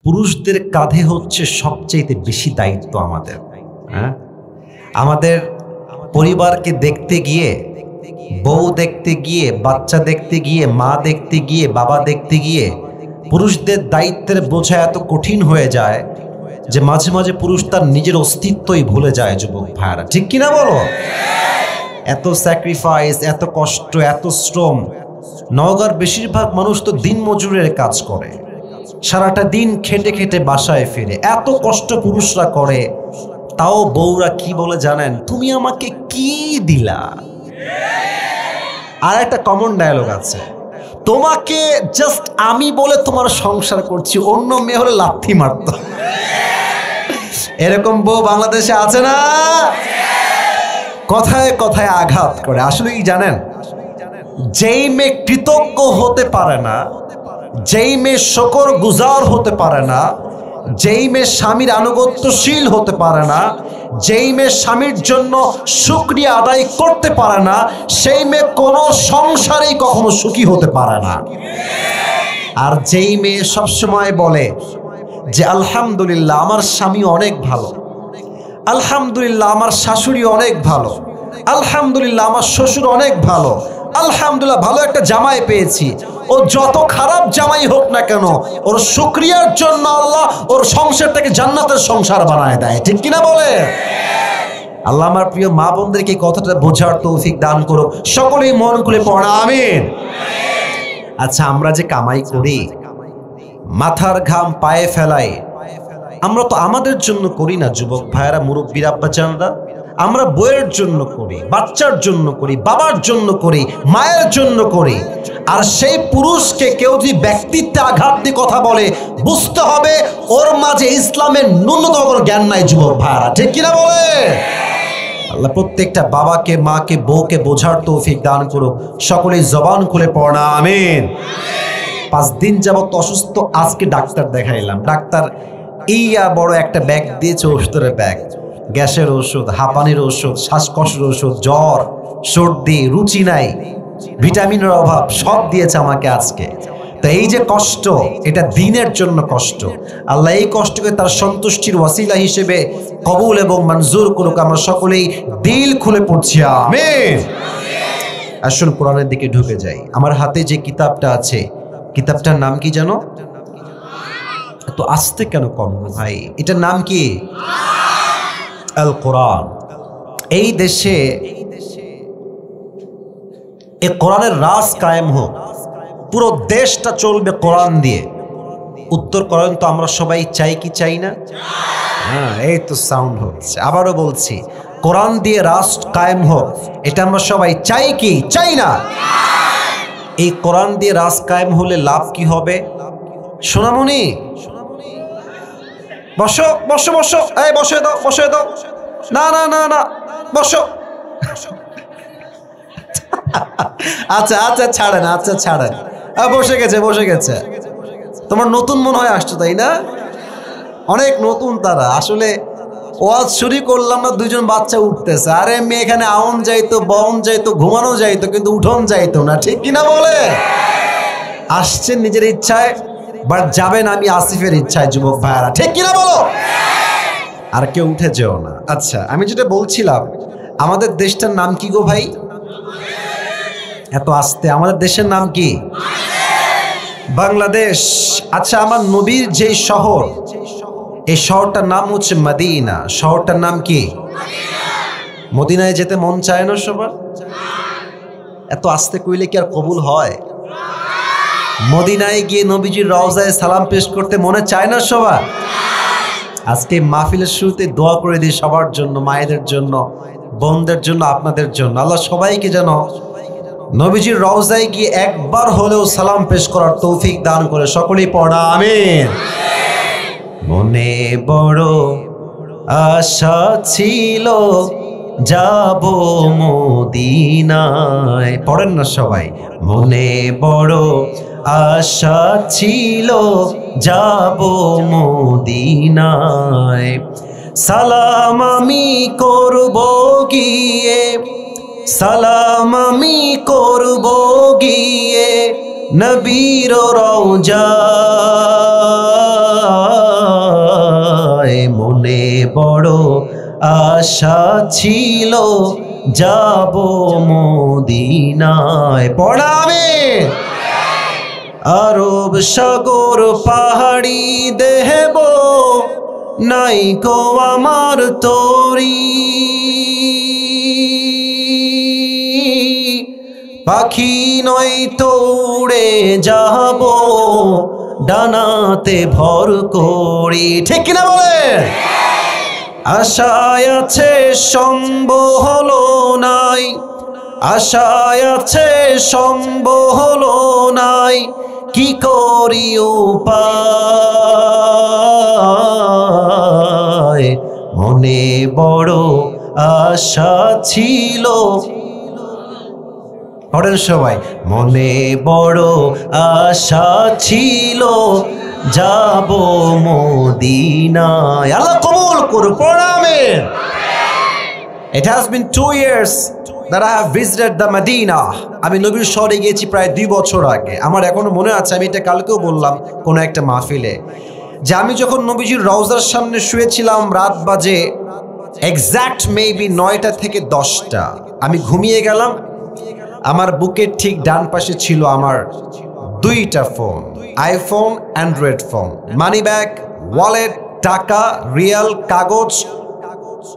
পুরুষদের কাঁধে হচ্ছে সবচেয়ে বেশি দায়িত্ব আমাদের। হ্যাঁ, আমাদের পরিবারকে দেখতে গিয়ে, বউ দেখতে গিয়ে, বাচ্চা দেখতে গিয়ে, মা দেখতে গিয়ে, বাবা দেখতে গিয়ে পুরুষদের দায়িত্বের বোঝা এত কঠিন হয়ে যায় যে মাঝে মাঝে পুরুষ তার নিজের অস্তিত্বই ভুলে যায়। যুবক ভাইরা, ঠিক কিনা বলো? এত স্যাক্রিফাইস, এত কষ্ট, এত শ্রম। নওগাঁর বেশিরভাগ মানুষ তো দিন মজুরের কাজ করে, সারাটা দিন খেটে খেটে বাসায় ফিরে, এত কষ্ট পুরুষরা করে, তাও বউরা কি বলে জানেন? তুমি আমাকে কি দিলা? আর একটা কমন ডায়লগ আছে, তোমাকে জাস্ট আমি বলে তোমার সংসার করছি, অন্য মেয়ে হলে লাথি মারত। এরকম বউ বাংলাদেশে আছে না? কথায় কথায় আঘাত করে। আসলে কি জানেন, যেই মেয়ে কৃতজ্ঞ হতে পারে না, যেই মেয়ে শকর গুজার হতে পারে না, যেই মেয়ে স্বামীর আনুগত্যশীল হতে পারে না, যেই মেয়ে স্বামীর জন্য শুকরিয়া আদায় করতে পারে না, সেই মেয়ে কোনো সংসারেই কখনো সুখী হতে পারে না। আর যেই মেয়ে সবসময় বলে যে আলহামদুলিল্লাহ আমার স্বামী অনেক ভালো, আলহামদুলিল্লাহ আমার শাশুড়ি অনেক ভালো, আলহামদুলিল্লাহ আমার শ্বশুর অনেক ভালো, আলহামদুলিল্লাহ ভালো একটা জামাই পেয়েছি, ও যত খারাপ জামাই হোক না কেন ওর শুকরিয়ার জন্য আল্লাহ ওর সংসারটাকে জান্নাতের সংসার বানায় দেয়। ঠিক কিনা বলে? আল্লাহ আমার প্রিয় মা বোনদেরকে কথাটা বোঝার তৌফিক দান করো। সকলেই মন খুলে পড়া আমিন। আচ্ছা, আমরা যে কামাই করি, মাথার ঘাম পায়ে ফেলাই, আমরা তো আমাদের জন্য করি না যুবক ভাইয়েরা, মুরব্বীরা, আব্বাজানরা। আমরা বইয়ের জন্য করি, বাচ্চার জন্য করি, বাবার জন্য করি, মায়ের জন্য করি। আর সেই পুরুষকে কেউ যদি ব্যক্তিত্বে আঘাত দিয়ে কথা বলে, বুঝতে হবে ওর মাঝে ইসলামের ন্যূনতম কোনো জ্ঞান নাই। যুবক ভাইয়েরা, ঠিক কিনা বলে? আল্লাহ প্রত্যেকটা বাবাকে, মাকে, বউকে বোঝার তৌফিক দান করুক। সকলেই জবান খুলে পড়া আমিন। 5 দিন যাবত অসুস্থ, আজকে ডাক্তার দেখাইলাম। ডাক্তার ইয়া বড় একটা ব্যাগ দিয়েছে, ওষুধের ব্যাগ, গ্যাসের ওষুধ, হাঁপানির ওষুধ, শ্বাসকষ্টের ওষুধ, জ্বর, সর্দি, রুচি নাই, ভিটামিনের অভাব, সব দিয়েছে আমাকে আজকে। তো এই যে কষ্ট, এটা দিনের জন্য কষ্ট। আল্লাহ এই কষ্টকে তার সন্তুষ্টির ওয়াসিলা হিসেবে কবুল এবং মঞ্জুর করুক। আমরা সকলেই দিল খুলে পড়ছি আমিন। আসুন কোরআনের দিকে ঢুকে যাই। আমার হাতে যে কিতাবটা আছে, কিতাবটার নাম কি জানো? তো আস্তে কেন কম ভাই? এটার নাম কি? আল কোরআন। এই দেশে এই কোরআনের রাজ কায়েম হোক, পুরো দেশটা চলবে কোরআন দিয়ে। উত্তর করেন তো আমরা সবাই চাই কি চাই না? হ্যাঁ, এই তো সাউন্ড হচ্ছে। আবারও বলছি, কোরআন দিয়ে রাষ্ট্র কায়েম হোক, এটা আমরা সবাই চাই কি চাই না? এই কোরআন দিয়ে রাষ্ট্র কায়েম হলে লাভ কি হবে? সোনামণি বসো বসো বসো, এই বসে দাও, বসে দাও। না না না না, বসো। আচ্ছা আচ্ছা ছাড়েন, আচ্ছা ছাড়েন। বসে গেছে, বসে গেছে। তোমার নতুন মনে হয় আসছো, তাই না? অনেক নতুন তারা। আসলে ওয়াজ শুরু করলাম না, 2জন বাচ্চা উঠতেছে। আরে মেয়ে এখানে আউন যাইতো, বন যাইতো, ঘুমানো যাইতো, কিন্তু উঠন যাইতো না। ঠিক কিনা বলে? আসছেন নিজের ইচ্ছায়, বাট যাবেন আমি আসিফের ইচ্ছায়। যুবক ভাইয়ারা, ঠিক কিনা বলো? আর কেউ উঠে যেও না। আচ্ছা, আমি যেটা বলছিলাম, আমাদের দেশটার নাম কি গো ভাই? এত আস্তে, আমাদের দেশের নাম কি? বাংলাদেশ। আচ্ছা, আমার নবীর যে শহর, এই শহরটার নাম হচ্ছে মদিনা। শহরটার নাম কি? মদিনায় যেতে মন চায় না সবার? এত আস্তে কইলে কি আর কবুল হয়? মদিনায় গিয়ে নবীজির রওজায় সালাম পেশ করতে মনে চায় না সবার? আজকে মাহফিলের শুরুতে দোয়া করে দিই সবার জন্য, মায়েদের জন্য, বোনদের জন্য, আপনাদের জন্য। আল্লাহ সবাইকে যেন নবীজির রওজায় গিয়ে একবার হলেও সালাম পেশ করার তৌফিক দান করে। সকলেই পড়া আমিন। মনে বড় আশা ছিল যাব মদিনায়। পড়েন না সবাই? মনে বড় আশা ছিল যাব মদিনায়, সালাম আমি করব গিয়ে, সালাম আমি করব গিয়ে নবীর রওজায়। আশা ছিল যাব মদিনায়। পড়াবে আরব সাগর পাহাড়ি দেব নাই কো আমার তরি, পাখি নয় তো উড়ে যাব ডানাতে ভর করি। ঠিক কিনা বলে? আশায় আছে সম্ভব হলো নাই, আশায় আছে সম্ভব হলো নাই, কি করি উপায়, মনে বড় আশা ছিল। পড়েন সবাই, মনে বড় আশা ছিল যাব মদিনায়। আল্লাহ কবুল করুন। পড়াবেন। It has been 2 years that I have visited the Medina. আমি নবীর শহরে গিয়েছি প্রায় 2 বছর আগে। আমার এখনো মনে আছে, আমি এটা কালকেও বললাম কোনো একটা মাহফিলে, যে আমি যখন নবীজির রওজার সামনে শুয়েছিলাম, রাত বাজে এক্স্যাক্ট মেবি 9টা থেকে 10টা। আমি ঘুমিয়ে গেলাম। আমার বুকের ঠিক ডান পাশে ছিল আমার 2টা phone, iPhone, Android phone, money bag, wallet, টাকা, রিয়াল, কাগজ,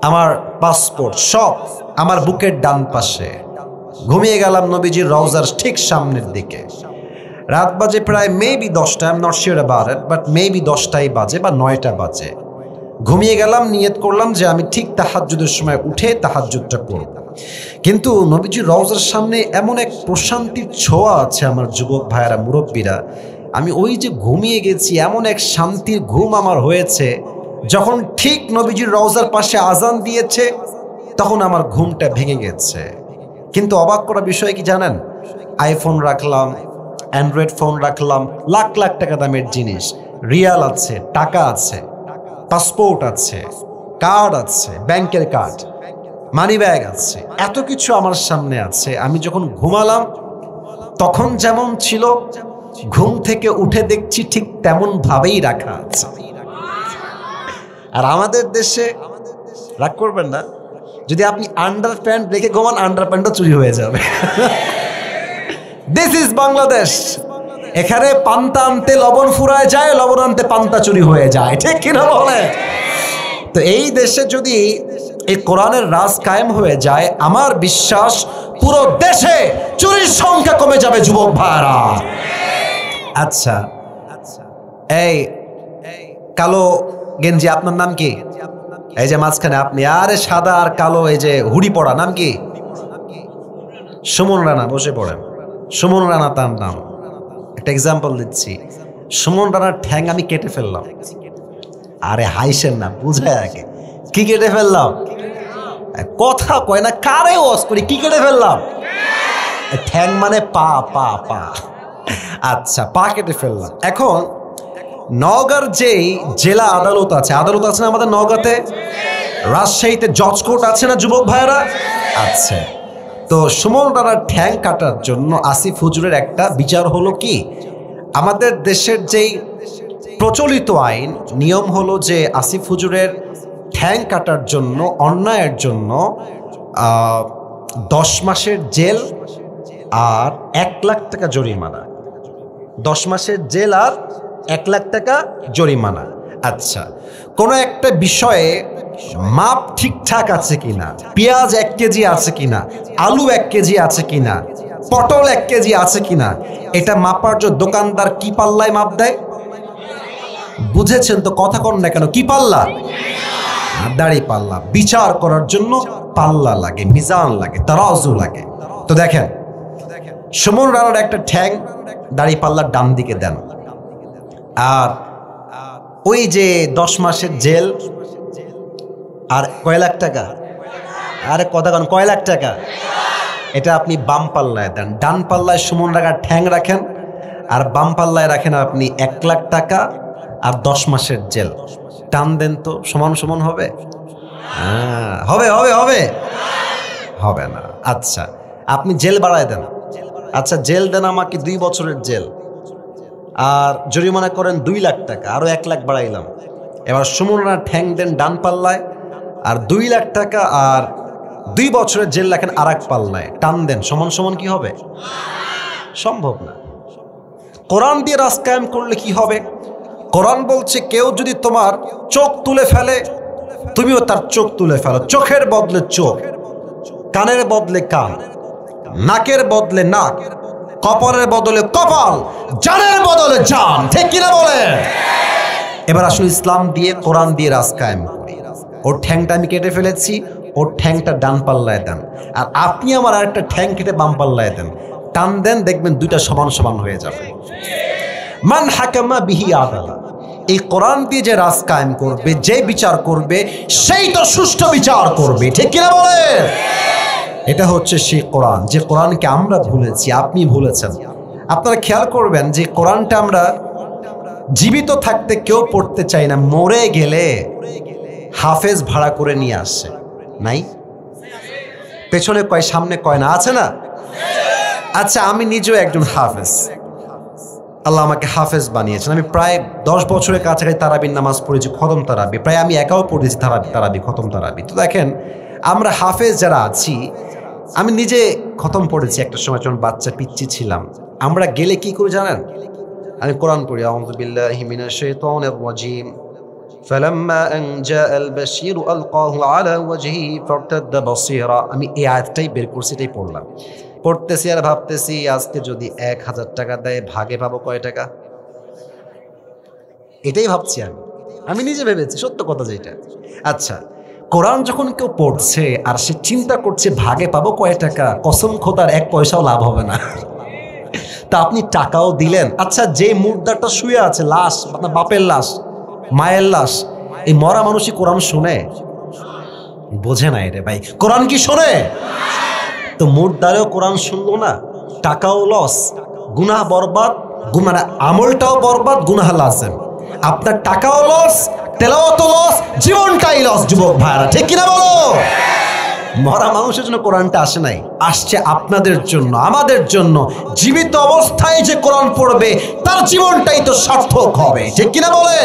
আমার পাসপোর্ট, সব আমার বুকের ডান পাশে। ঘুমিয়ে গেলাম নবীজির রওজার ঠিক সামনের দিকে। রাত বাজে প্রায় মেবি 10টা, I am not sure about it, but maybe 10টাই বাজে বা 9টা বাজে। ঘুমিয়ে গেলাম, নিয়ত করলাম যে আমি ঠিক তাহাজ্জুদের সময় উঠে তাহাজ্জুদটা করব। কিন্তু নবীজির রওজার সামনে এমন এক প্রশান্তির ছোঁয়া আছে আমার যুবক ভাইয়েরা, মুরব্বীরা, আমি ওই যে ঘুমিয়ে গেছি, এমন এক শান্তির ঘুম আমার হয়েছে, যখন ঠিক নবীজির রওজার পাশে আজান দিয়েছে তখন আমার ঘুমটা ভেঙে গেছে। কিন্তু অবাক করা বিষয় কি জানেন? আইফোন রাখলাম, অ্যান্ড্রয়েড ফোন রাখলাম, লাখ লাখ টাকা দামের জিনিস, রিয়াল আছে, টাকা আছে, পাসপোর্ট আছে, কার্ড আছে, ব্যাংকের কার্ড, মানি ব্যাগ আছে, এত কিছু আমার সামনে আছে। আমি যখন ঘুমালাম তখন যেমন ছিল, ঘুম থেকে উঠে দেখছি ঠিক তেমন ভাবেই রাখা আছে। আর আমাদের দেশে, রাগ করবেন না, যদি আপনি আন্ডার প্যান্ট রেখে ঘুমান, আন্ডার প্যান্টও চুরি হয়ে যাবে। This is Bangladesh. এখানে পান্তা আনতে লবণ ফুরায় যায়, লবণ আনতে পান্তা চুরি হয়ে যায়। ঠিক কিনা বলে? তো এই দেশে যদি এই কোরআনের রাজ কায়েম হয়ে যায়, আমার বিশ্বাস পুরো দেশে চুরির সংখ্যা কমে যাবে যুবক ভাইরা। আচ্ছা, এই কালো গেঞ্জি, আপনার নাম কি? এই যে মাঝখানে আপনি, আরে সাদা আর কালো এই যে হুডি পড়া, নাম কি? সুমন রানা। বসে পড়েন। সুমন রানা তার নাম। একটা এক্সাম্পল দিচ্ছি। সুমন রানার ঠ্যাং আমি কেটে ফেললাম। আরে হাইসেন না, বুঝায় আগে। কি কেটে ফেললাম? কথা কয় না, কারে ওয়াজ করি, কি কেটে ফেললাম? ঠ্যাং মানে পা, পা, পা। আচ্ছা, পা কেটে ফেললাম। এখন নওগাঁর যেই জেলা আদালত আছে, আদালত আছে না আমাদের নওগাঁতে? রাজশাহীতে জজ কোর্ট আছে না যুবক ভাইরা? আচ্ছা, তো সুমন রানার ঠ্যাং কাটার জন্য আসিফ হুজুরের একটা বিচার হলো কি, আমাদের দেশের যেই প্রচলিত আইন নিয়ম হলো যে আসিফ হুজুরের ঠ্যাং কাটার জন্য, অন্যায়ের জন্য 10 মাসের জেল আর 1 লাখ টাকা জরিমানা। 10 মাসের জেল আর 1 লাখ টাকা জরিমানা। আচ্ছা, কোনো একটা বিষয়ে মাপ ঠিকঠাক আছে কিনা, পেঁয়াজ 1 কেজি আছে কিনা, আলু 1 কেজি আছে কিনা, পটল 1 কেজি আছে কিনা, এটা মাপার জন্য দোকানদার কি পাল্লায় মাপ দেয়? বুঝেছেন তো? কথা কন না কেন? কি পাল্লা? দাড়ি পাল্লা। বিচার করার জন্য পাল্লা লাগে, মিজান লাগে, তারাজু লাগে। তো দেখেন, সুমন রানার একটা ঠ্যাং দাড়ি পাল্লার ডান দিকে দেন, আর ওই যে 10 মাসের জেল আর কয় লাখ টাকা, আরে কথা কন, কয় লাখ টাকা, এটা আপনি বাম পাল্লায় দেন। ডান পাল্লায় সুমন রানার ঠ্যাং রাখেন, আর বাম পাল্লায় রাখেন আপনি 1 লাখ টাকা আর 10 মাসের জেল। টান দেন তো, সমান সমান হবে? হবে হবে হবে হবে না। আচ্ছা, আপনি জেল বাড়ায় দেন। আচ্ছা, জেল দেন আমাকে 2 বছরের জেল, আর জরিমানা করেন 2 লাখ টাকা, আরো 1 লাখ বাড়াইলাম। এবার সুমন রানার ঠ্যাং দেন ডান পাল্লায়, আর 2 লাখ টাকা আর 2 বছরের জেল লেখেন আর এক পাল্লায়, টান দেন, সমান সমান কি হবে? সম্ভব না। কোরআন দিয়ে রাজ কায়েম করলে কি হবে? কোরআন বলছে কেউ যদি তোমার চোখ তুলে ফেলে, তুমিও তার চোখ তুলে ফেলো। চোখের বদলে চোখ, কানের বদলে কান, নাকের বদলে নাক, কপালের বদলে কপাল, জানের বদলে জান। ঠিক কিনা বলে? এবার আসলে ইসলাম দিয়ে, কোরআন দিয়ে রাজ কায়েম করি। ওর ঠ্যাংটা আমি কেটে ফেলেছি, ওর ঠ্যাংটা ডান পাল্লায় দেন, আর আপনি আমার আরেকটা ঠ্যাং কেটে বাম পাল্লায় দেন, টান দেন, দেখবেন দুইটা সমান সমান হয়ে যাবে। মান হাকামা বিহি আদালা। এই কোরআন দিয়ে যে রাজ কায়েম করবে, যে বিচার করবে, সেই তো সুষ্ঠু বিচার করবে। ঠিক কিনা বলে? এটা হচ্ছে সেই কোরআন, যে কোরআনকে আমরা ভুলেছি, আপনি ভুলেছেন। আপনারা খেয়াল করবেন যে কোরআনটা আমরা জীবিত থাকতে কেউ পড়তে চাই না, মরে গেলে হাফেজ ভাড়া করে নিয়ে আসছে। নাই? পেছনে কয়, সামনে কয় না, আছে না? আচ্ছা, আমি নিজেও একজন হাফেজ, আল্লাহ আমাকে হাফেজ বানিয়েছেন। আমি প্রায় 10 বছরের কাছাকাছি তারাবির নামাজ পড়েছি, খতম তারাবি, প্রায় আমি একাও পড়েছি তারাবি, খতম তারাবি। তো দেখেন, আমরা হাফেজ যারা আছি, আমি নিজে খতম পড়েছি একটা সময়, যখন বাচ্চা পিচ্চি ছিলাম। আমরা গেলে কি করে জানেন? আমি কোরআন পড়ি, আউযু বিল্লাহি মিনাশ শাইতানির রাজীম, ফালাম্মা আন জাআল বাশীর আলকাহু আলা ওয়াজহি ফারতাদ্দা বাসীরা। আমি এই আয়াতটাই বের করছি, এটাই পড়লাম। পড়তেছি আর ভাবতেছি, আজকে যদি 1000 টাকা দেয়, ভাগে পাবো কয় টাকা? এটাই ভাবছি আমি নিজে ভেবেছি, সত্য কথা যেটা। আচ্ছা, কোরআন যখন কেউ পড়ছে আর সে চিন্তা করছে ভাগে পাবো কয় টাকা, কসম খোদার 1 পয়সাও লাভ হবে না। তা আপনি টাকাও দিলেন। আচ্ছা, যে মুর্দাটা শুয়ে আছে, লাশ, আপনার বাপের লাশ, মায়ের লাশ, এই মরা মানুষই কোরআন শোনে? বোঝে না রে ভাই, কোরআন কি শোনে? তো মুর্দারেও কোরআন শুনলো না, টাকাও লস, গুনাহ বরবাদ, মানে আমলটাও বরবাদ, গুনাহ লাজেম। আপনার টাকাও লস, তেলাওয়াতও লস, জীবনটাই লস। যুবক ভাইরা, ঠিক কিনা বলো? মরা মানুষের জন্য কোরআনটা আসে নাই, আসছে আপনাদের জন্য, আমাদের জন্য। জীবিত অবস্থায় যে কোরআন পড়বে, তার জীবনটাই তো সার্থক হবে। ঠিক কিনা বলে?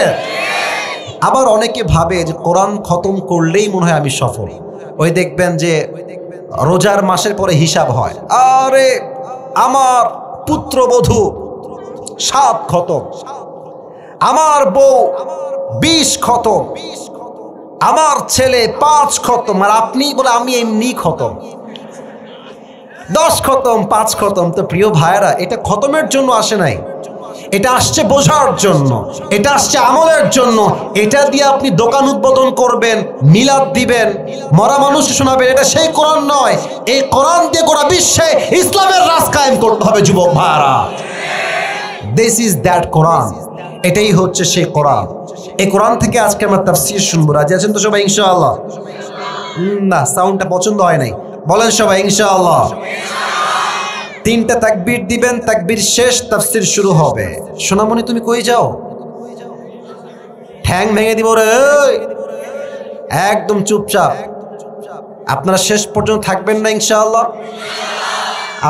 আবার অনেকে ভাবে যে কোরআন খতম করলেই মনে হয় আমি সফল। ওই দেখবেন যে রোজার মাসের পরে হিসাব হয়, আরে আমার পুত্রবধূ 7 খতম, আমার বউ 20 খতম, আমার ছেলে 5 খতম, আর আপনি বলে আমি এমনি খতম, 10 খতম, 5 খতম। তো প্রিয় ভাইয়েরা, এটা খতমের জন্য আসে নাই, এটা আসছে বোঝার জন্য, এটা আসছে আমলের জন্য। এটা দিয়ে আপনি দোকান উদ্বোধন করবেন, মিলাদ দিবেন, মরা মানুষ শোনাবেন, এটা সেই কোরআন নয়। এই কোরআন দিয়ে গোটা বিশ্বে ইসলামের রাজ কায়েম করতে হবে। যুবক ভাইরা, দিস ইজ দ্যাট কোরআন। এটাই হচ্ছে সেই কোরআন। এই কোরআন থেকে আজকে আমরা তাফসীর শুনবো। রাজি আছেন তো সবাই? ইনশাআল্লাহ। না, সাউন্ডটা পছন্দ হয় নাই, বলেন সবাই ইনশাআল্লাহ। 3টা তাকবীর দিবেন, তাকবীর শেষ, তাফসীর শুরু হবে। সোনামণি, তুমি কই যাও? ঠ্যাং ভেঙে দিব রে। একদম চুপচাপ, আপনারা শেষ পর্যন্ত থাকবেন না ইনশাআল্লাহ।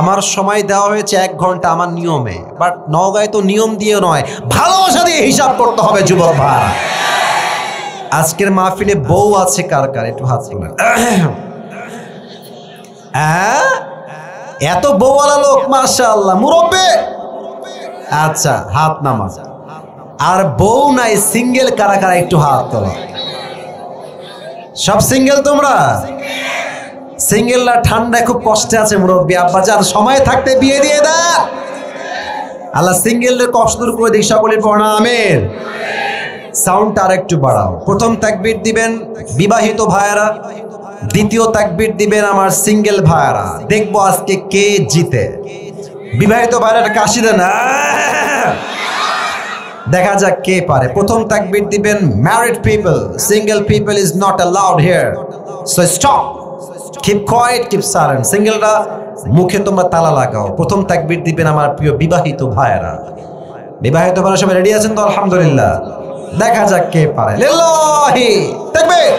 আমার সময় দেওয়া হয়েছে 1 ঘন্টা আমার নিয়মে, বাট নওগাঁয় তো নিয়ম দিয়ে নয়, ভালোবাসা দিয়ে হিসাব করতে হবে। যুবক ভাই, আজকের মাহফিলে বউ আছে কার কার? একটু হাত তুলেন। এত বউওয়ালা লোক, মাশাআল্লাহ। মুরব্বি, আচ্ছা হাত নামা। আর বউ নাই, সিঙ্গেল কারা কারা? একটু হাত তোলো। সব সিঙ্গেল তোমরা? সিঙ্গেলরা ঠান্ডায় খুব কষ্টে আছে মুরব্বি, আব্বাজান সময় থাকতে বিয়ে দিয়ে দেন। আল্লাহ সিঙ্গেলদের কষ্ট দূর করে দিক, সকলে পড়া আমিন। সাউন্ডটা আর একটু বাড়াও। প্রথম তাকবীর দিবেন বিবাহিত ভাইয়েরা, দ্বিতীয় তাকবীর দিবেন আমার সিঙ্গেল ভাইয়েরা। দেখবো আজকে কে জিতে। বিবাহিত ভাইয়েরা কাশি দেন, দেখা যাক কে পারে। প্রথম তাকবীর দিবেন married people, single people is not allowed here, so stop, keep quiet, keep silent. সিঙ্গেলরা মুখে তোমরা তালা লাগাও। প্রথম তাকবীর দিবেন আমার প্রিয় বিবাহিত ভাইয়েরা। বিবাহিত ভাইয়েরা সবাই রেডি আছেন তো? আলহামদুলিল্লাহ। দেখা যাক কে পারে। লিল্লাহি তাকবীর।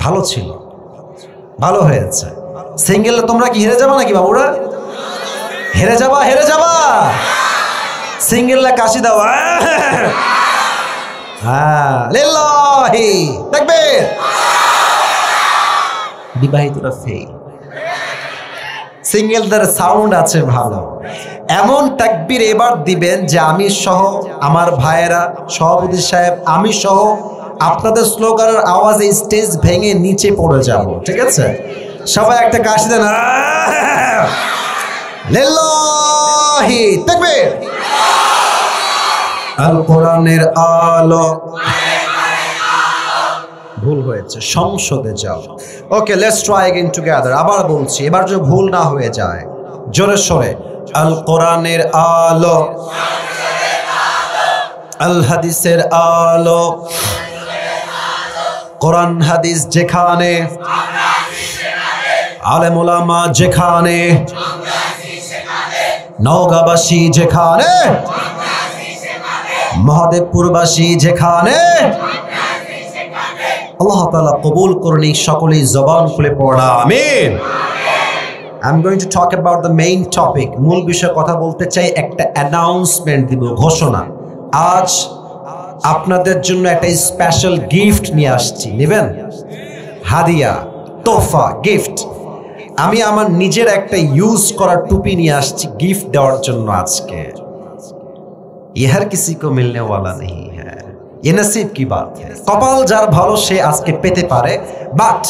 ভালো ছিল, ভালো হয়েছে। সিঙ্গেল তোমরা কি হেরে যাবা নাকি বাবুরা? হেরে যাবা, হেরে যাবা। সিঙ্গেলরা কাশি দাও। হ্যাঁ, লিল্লাহি লিল্লাহি তাকবীর। বিবাহিতরা ফেল, সিঙ্গেলদের সাউন্ড আছে ভালো। এমন তাকবীর এবার দিবেন যে আমি সহ, আমার ভাইয়েরা, সভাপতি সাহেব, আমি সহ আপনাদের স্লোগানের আওয়াজে স্টেজ ভেঙে নিচে পড়ে যাব। ঠিক আছে, সবাই একটা কাশি দেন, লিল্লাহি তাকবীর। আল কোরআনের আলো, ভুল হয়েছে, সংসদে যাও। ওকে, লেটস ট্রাই अगेन টুগেদার। আবার বলছি, এবার যদি ভুল না হয়ে যায় জোরে সরে, আল কোরআনের আলো, আল হাদিসের আলো, কোরআন হাদিস যেখানে, আলেম ওলামা যেখানে, নওগাঁবাসী যেখানে, মহাদেবপুরবাসী যেখানে, আল্লাহ তাআলা কবুল করুন সকলেই জবান খুলে পড়া আমিন। I'm going to talk about the main topic. মূল বিষয়ে কথা বলতে চাই, একটা অ্যানাউন্সমেন্ট দিব, ঘোষণা। আজ আপনাদের জন্য একটা স্পেশাল গিফট নিয়ে আসছি, নেবেন? হাদিয়া, তোহফা, গিফট। আমি আমার নিজের একটা ইউজ করা টুপি নিয়ে আসছি গিফট দেওয়ার জন্য আজকে। ये हर किसी को मिलने वाला नहीं है, ये नसीब की बात है। কপাল যার ভালো সে আজকে পেতে পারে, but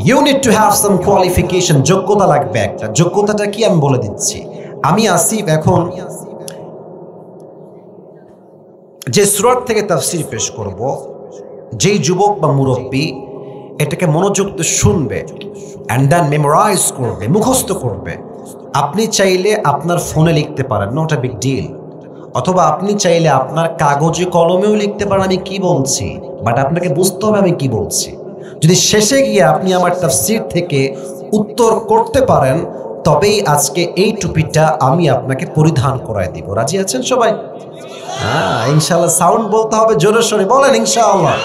you need to have some qualification, যোগ্যতা লাগবে একটা। যোগ্যতাটা কি আমি বলে দিচ্ছি। আমি আসিফ এখন যে সূরা থেকে তাফসীর পেশ করব, যেই যুবক বা মুরব্বী এটাকে মনোযোগ দিয়ে শুনবে অ্যান্ড দেন মেমোরাইজ করবে, মুখস্থ করবে। আপনি চাইলে আপনার ফোনে লিখতে পারেন, নট আ বিগ ডিল, অথবা আপনি চাইলে আপনার কাগজে কলমেও লিখতে পারেন আমি কি বলছি, বাট আপনাকে বুঝতে হবে আমি কি বলছি। যদি শেষে গিয়ে আপনি আমার তাফসীর থেকে উত্তর করতে পারেন, তবেই আজকে এই টুপিটা আমি আপনাকে পরিধান করায় দিব। রাজি আছেন সবাই? হ্যাঁ, ইনশাআল্লাহ। সাউন্ড বলতে হবে জোরে সোরে, বলেন ইনশাআল্লাহ।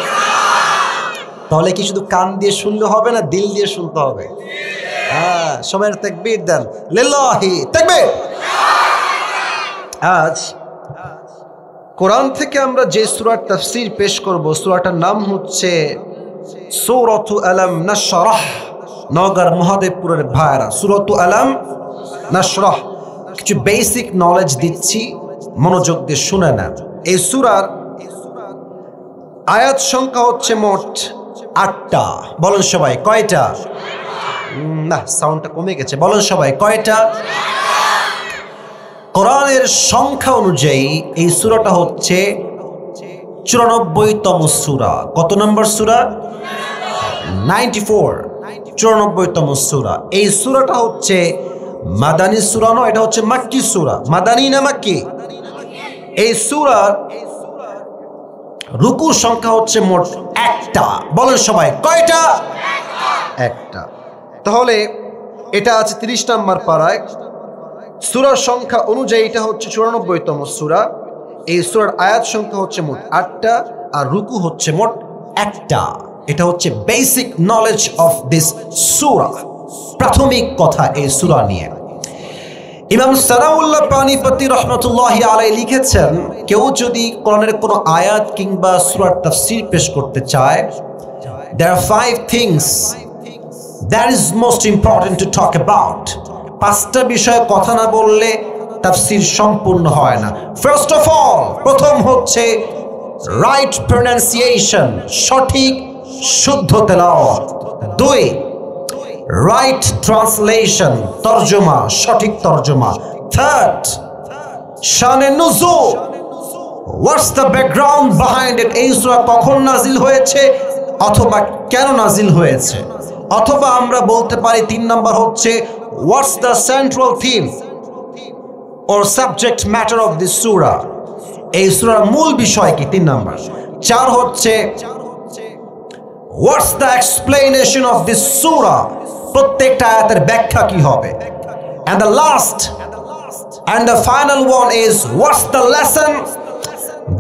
তাহলে কি শুধু কান দিয়ে শুনলে হবে না, দিল দিয়ে শুনতে হবে? হ্যাঁ, সবাই তাকবীর দেন, লিল্লাহি তাকবীর। আজ কোরআন থেকে আমরা যে সূরার তাফসীর পেশ করব, সূরাটার নাম হচ্ছে সূরাতু আলাম নাশরাহ। নওগাঁর মহাদেবপুরের ভাইরা, সূরাতু আলাম নাশরাহ। কিছু বেসিক নলেজ দিচ্ছি, মনোযোগ দিয়ে শুনে নেন। এই সূরার আয়াত সংখ্যা হচ্ছে মোট ৮টা। বলেন সবাই কয়টা? না, সাউন্ডটা কমে গেছে, বলেন সবাই কয়টা? কোরআনের সংখ্যা অনুযায়ী এই সূরাটা হচ্ছে ৯৪তম সূরা। কত নম্বর সূরা? 94, 94তম সূরা। এই সূরাটা হচ্ছে মাদানী সূরা নয়, এটা হচ্ছে মাক্কি সূরা। মাদানী না মাক্কি? এই সূরার রুকু সংখ্যা হচ্ছে মোট ১টা। বলেন সবাই কয়টা? ১টা। তাহলে এটা আছে ৩০ নম্বর পারায়। সূরার সংখ্যা অনুযায়ী এটা হচ্ছে ৯৪তম সূরা। এই সূরার আয়াত সংখ্যা হচ্ছে মোট ৮টা, আর রুকু হচ্ছে মোট ১টা। এটা হচ্ছে বেসিক নলেজ অফ দিস সূরা, প্রাথমিক কথা এই সূরা নিয়ে। ইমাম সানাউল্লাহ পানিপতি রহমতুল্লাহি আলাইহি লিখেছেন, কেউ যদি কোরআনের কোনো আয়াত কিংবা সূরার তাফসীর পেশ করতে চায়, there are 5 things that is most important to talk about. 5টা বিষয়ে কথা না বললে তাফসীর সম্পূর্ণ হয় না। ফার্স্ট অফ অল, প্রথম হচ্ছে রাইট প্রনাউন্সিয়েশন, সঠিক শুদ্ধ তেলাওয়াত। 2, রাইট ট্রান্সলেশন, তরজমা, সঠিক তরজমা। 3, শানে নুজুল, what's the background behind it, এই সূরা কখন নাজিল হয়েছে অথবা কেন নাজিল হয়েছে। অথবা আমরা বলতে পারি 3 নাম্বার হচ্ছে what's the central theme or subject matter of this surah, এই সূরার মূল বিষয় কি। 3 নাম্বার। 4 হচ্ছে what's the explanation of this surah, প্রত্যেকটা আয়াতের ব্যাখ্যা কি হবে। and the last and the final one is what's the lesson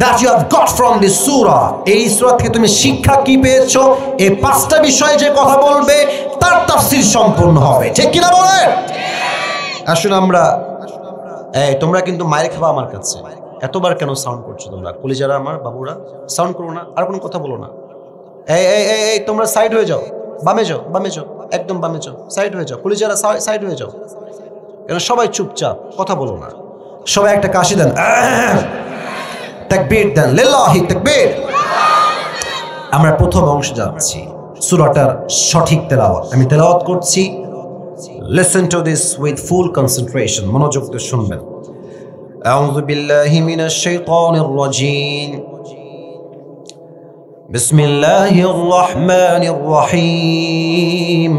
that you have got from this surah, এই সূরা থেকে তুমি শিক্ষা কি পেয়েছো। এই 5টা বিষয়ে যে কথা বলবে তার তাফসীর সম্পূর্ণ হবে, ঠিক কিনা বলেন? আসুন আমরা, তোমরা কিন্তু মায়ের খাবা আমার কাছে। এতবার কেন সাউন্ড করছো তোমরা? কলিজারা আমার বাবুরা, সাউন্ড করো না, আর কোনো কথা বলো না। এই এই এই এই তোমরা সাইড হয়ে যাও, বামে যাও, বামে যাও, একদম বামে যাও, সাইড হয়ে যাও, কলিজারা সাইড হয়ে যাও। এরা সবাই চুপচাপ, কথা বলো না। সবাই একটা কাশি দেন, তাকবীর দেন, লিল্লাহি তাকবীর। আমরা প্রথম অংশে যাচ্ছি, সূরাটার সঠিক তেলাওয়াত আমি তেলাওয়াত করছি। Listen to this with full concentration, মনোযোগ দিয়ে শুনবেন। আউযু বিল্লাহি মিনাশ শাইতানির রাজীম। বিসমিল্লাহির রহমানির রহিম।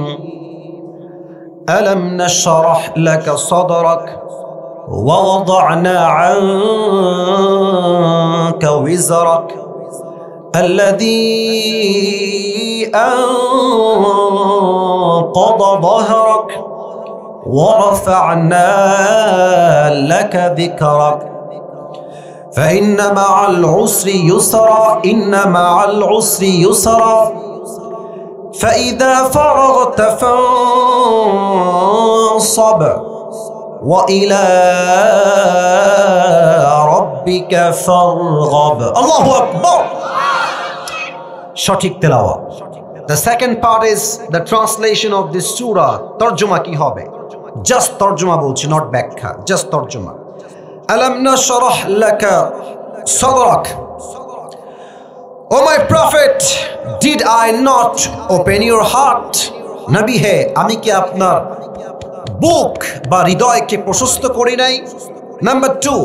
আলাম নাশরাহ লাকা সাদরাক ওয়া ওয়াদা'না আনকা ওয়িজরাক الذي أنقض ظهرك ورفعنا لك ذكرك فإن مع العسر يسرا إن مع العسر يسرا فإذا فرغت فانصب وإلى ربك فارغب الله أكبر সঠিক তেলাওয়াত। The second part is the translation of this surah. তরজমা কি হবে? Just তরজমা বলছি, not ব্যাখ্যা, just তরজমা। আলাম নাশরাহ লাকা সাদরাক। Oh my prophet, did I not open your heart? নবী হে, আমি কি আপনার বুক বা হৃদয়কে প্রশস্ত করি নাই? Number 2,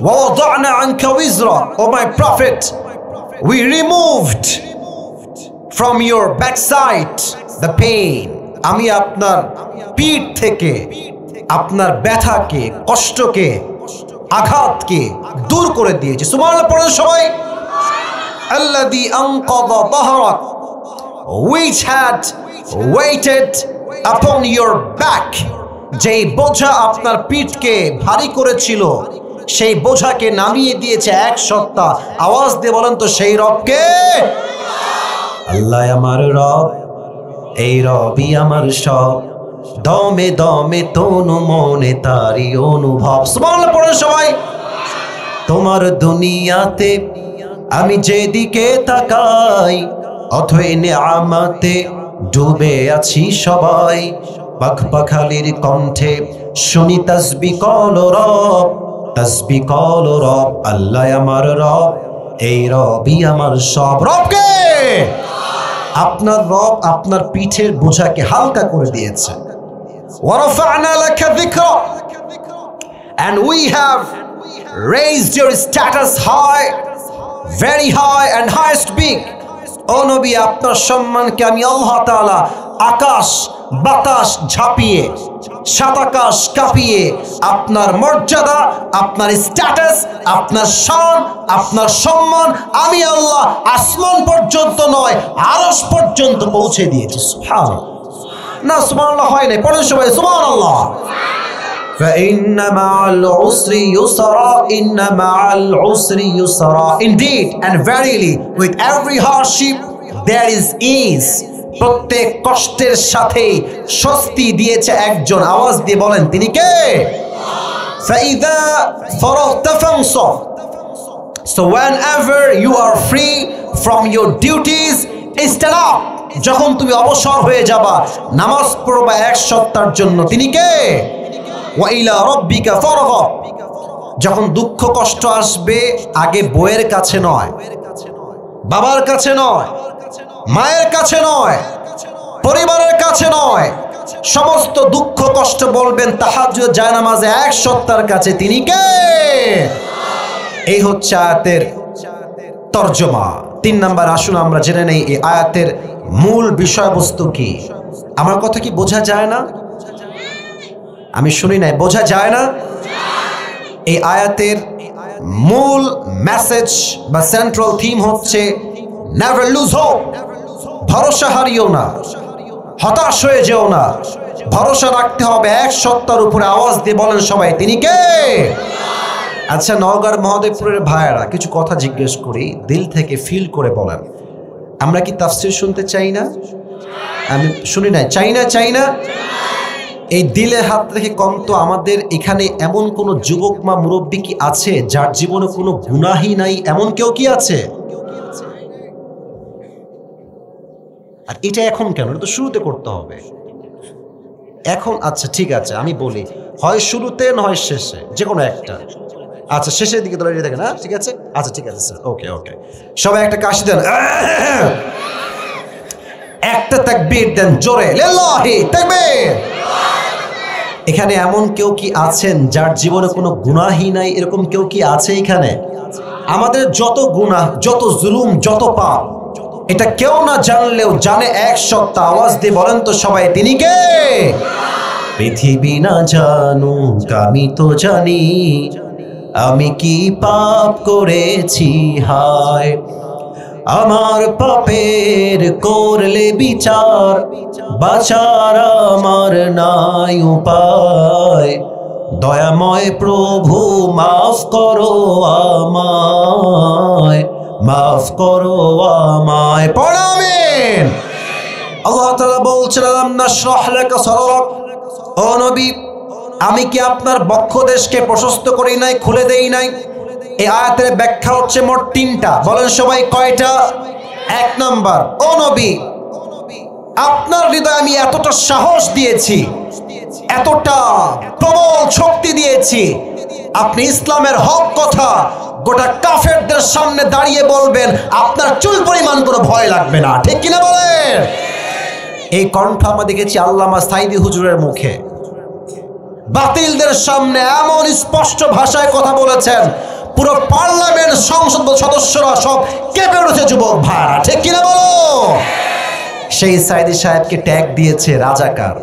ওয়া ওয়াদা'না আনকা ওয়িজরা। Oh my prophet, we removed from your backside the pain. আমি আপনার পিঠ থেকে আপনার ব্যথাকে, কষ্টকে, আঘাতকে দূর করে দিয়েছি। সুবহানাল্লাহ পড়েন সবাই। আল্লাযী আনকাযা যাহরাক, which had weighted upon your back, যেই বোঝা আপনার পিঠকে ভারী করেছিল সেই বোঝাকে নামিয়ে দিয়েছে এক সত্তা। আওয়াজ দিয়ে বলেন তো সেই রবকে। আল্লাহ আমার রব, এই রবই আমার সব, দমে দমে তনু মনে তারি অনুভব। সুবহানাল্লাহ পড়েন সবাই। তোমার দুনিয়াতে আমি যেদিকে তাকাই অথই নিয়ামতে ডুবে আছি সবাই। পাখপাখালির কণ্ঠে শুনি তাসবিহ কল রব, তাসবিহ কল রব। আল্লাহ আমার রব, এই রবই আমার সব। রবকে, আপনার রব আপনার পিঠের বোঝাকে হালকা করে দিয়েছে। ওয়ারাফা'না লাকা যিকরা, and we have raised your status high, very high and highest big. ও নবী, আপনার সম্মানকে আমি আল্লাহ তাআলা আকাশ বাতাস ঝাঁপিয়ে, সাত আকাশ কাঁপিয়ে আপনার মর্যাদা, আপনার স্ট্যাটাস, আপনার শান, আপনার সম্মান আমি আল্লাহ আসমান পর্যন্ত নয় আরশ পর্যন্ত পৌঁছে দিয়েছি। সুবহানাল্লাহ। না সুবহানাল্লাহ হয় না, পড়েন সবাই সুবহানাল্লাহ। فإن مع العسر يسرا إن مع العسر يسرا. Indeed and verily with every hardship there is ease. প্রত্যেক কষ্টের সাথে স্বস্তি দিয়েছে একজন। আওয়াজ দিয়ে বলেন তিনি কে? فإذا فرغت فانصب. So whenever you are free from your duties, stand up. যখন তুমি অবসর হয়ে যাবা, নামাজ পড়বা এক সপ্তাহের জন্য, তিনি কে? ওয়াইলা রব্বিকা ফারগব। যখন দুঃখ কষ্ট আসবে আগে বইয়ের কাছে নয়, বাবার কাছে নয়, মায়ের কাছে নয়, পরিবারের কাছে নয়, সমস্ত দুঃখ কষ্ট বলবেন তাহাজ্জুদ জায়নামাজে এক সত্তার কাছে, তিনি কে? এই হচ্ছে আয়াতের তরজমা। 3 নাম্বার আসুন আমরা জেনে নেই এই আয়াতের মূল বিষয়বস্তু কি। আমার কথা কি বোঝা যায় না? আমি শুনি নাই, বোঝা যায় না? এই আয়াতের মূল মেসেজ বা সেন্ট্রাল থিম হচ্ছে নেভার লুজ হোপ। ভরসা হারিও না, হতাশ হয়ে যেও না, ভরসা রাখতে হবে এক সত্তার উপরে। আওয়াজ দিয়ে বলেন সবাই তিনি কে? আচ্ছা নওগাঁর মহাদেবপুরের ভাইয়েরা কিছু কথা জিজ্ঞেস করি, দিল থেকে ফিল করে বলেন, আমরা কি তাফসীর শুনতে চাই না? আমি শুনি না, চাই না। এই দিলে হাত রেখে কম তো আমাদের এখানে এমন কোন যুবক মা মুরব্বী কি আছে যার জীবনে কোনো গুনাহই নাই? এমন কেউ কি আছে? আর এটা এখন কেন? এটা তো শুরুতে করতে হবে। এখন আচ্ছা ঠিক আছে, আমি বলি, হয় শুরুতে নয় শেষে, যে কোনো একটা। আচ্ছা শেষের দিকে তোলা দেখে না, ঠিক আছে? আচ্ছা ঠিক আছে স্যার, ওকে ওকে। সবাই একটা কাশি দেন, একটা তাকবীর দেন জোরে, লিল্লাহি তাকবীর। এখানে এমন কেউ কি আছেন যার জীবনে কোনো গুনাহই নাই? এরকম কেউ কি আছে এখানে? আমাদের যত গুনাহ, যত জুলুম, যত পাপ, এটা কেউ না জানলেও জানে এক সত্তা। আওয়াজ দিয়ে বলেন তো সবাই, তিনি কে? পৃথিবী না জানুক আমি তো জানি, আমি কি পাপ করেছি হায়। আমার পাপের করলে বিচার, বাঁচার আমার নাই উপায়। দয়াময় প্রভু মাফ করো আমায়, মাফ করো আমায়। পড়ো আমিন। আল্লাহ তাআলা বলছেন, আলাম নাশরাহ লাকা সাদরাক। ও নবী, আমি কি আপনার বক্ষদেশকে প্রশস্ত করি নাই, খুলে দেই নাই? এই আয়াতের ব্যাখ্যা হচ্ছে মোট তিনটা। বলেন সবাই কয়টা? এক নাম্বার, ও নবী, আপনার হৃদয়ে আমি এতটা সাহস দিয়েছি, এতটা প্রবল শক্তি দিয়েছি, আপনি ইসলামের হক কথা গোটা কাফেরদের সামনে দাঁড়িয়ে বলবেন, আপনার চুল পরিমাণ কোনো ভয় লাগবে না। ঠিক কিনা বলেন? এই কণ্ঠ আমরা দেখেছি আল্লামা সাইদি হুজুরের মুখে। বাতিলদের সামনে এমন স্পষ্ট ভাষায় কথা বলেছেন, পুরো পার্লামেন্ট, সংসদ সদস্যরা সব কেঁপে উঠেছে যুবক ভাইরা। ঠিক কিনা বলো? সেই সাইদি সাহেবকে ট্যাগ দিয়েছে রাজাকার।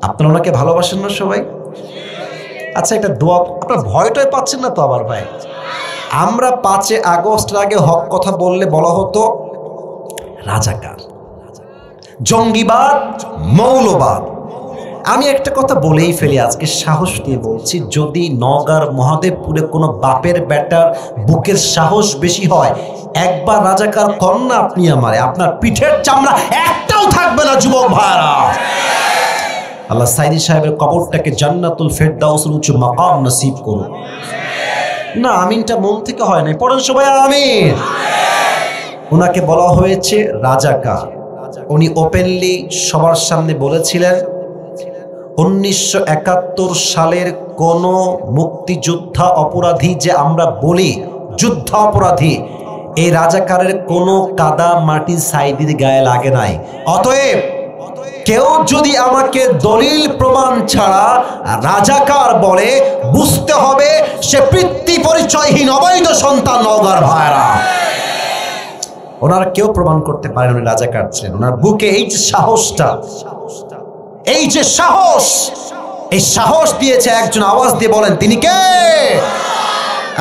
আপনারা ওনাকে ভালোবাসেন না সবাই? আচ্ছা একটা দোয়া, আপনার ভয়টাই পাচ্ছেন না তো আবার ভাই? আমরা 5 আগস্টের আগে হক কথা বললে বলা হতো রাজাকার, জঙ্গিবাদ, মৌলবাদ। আমি একটা কথা বলেই ফেলি, আজকে সাহস দিয়ে বলছি, যদি নওগাঁর মহাদেবপুরে কোনো বাপের বেটার বুকের সাহস বেশি হয়, একবার রাজাকার কর না আপনি আমারে, আপনার পিঠের চামড়া একটাও থাকবে না যুবক ভাইরা। আল্লাহ সাইদি সাহেবের কবরটাকে জান্নাতুল ফেরদাউসের উচ্চ মাকাম নসিব করুন। না, আমিনটা মন থেকে হয় নাই, পড়েন সবাই আমিন। ওনাকে বলা হয়েছে রাজাকার। উনি ওপেনলি সবার সামনে বলেছিলেন, 1971 সালের কোন মুক্তিযোদ্ধা অপরাধী যে আমরা বলি যুদ্ধ অপরাধী, এই রাজাকারের কোনো কাদা মাটি সাইদির গায়ে লাগে নাই। অতএব কেউ যদি আমাকে দলিল প্রমাণ ছাড়া রাজাকার বলে, বুঝতে হবে সে পিতৃ পরিচয়হীন অবৈধ সন্তান নওগাঁর ভাইরা। ওনার কেউ প্রমাণ করতে পারেন উনি রাজাকার ছিলেন। ওনার বুকে এই যে সাহসটা, এই যে সাহস, এই সাহস দিয়েছে একজন। আওয়াজ দিয়ে বলেন তিনি কে?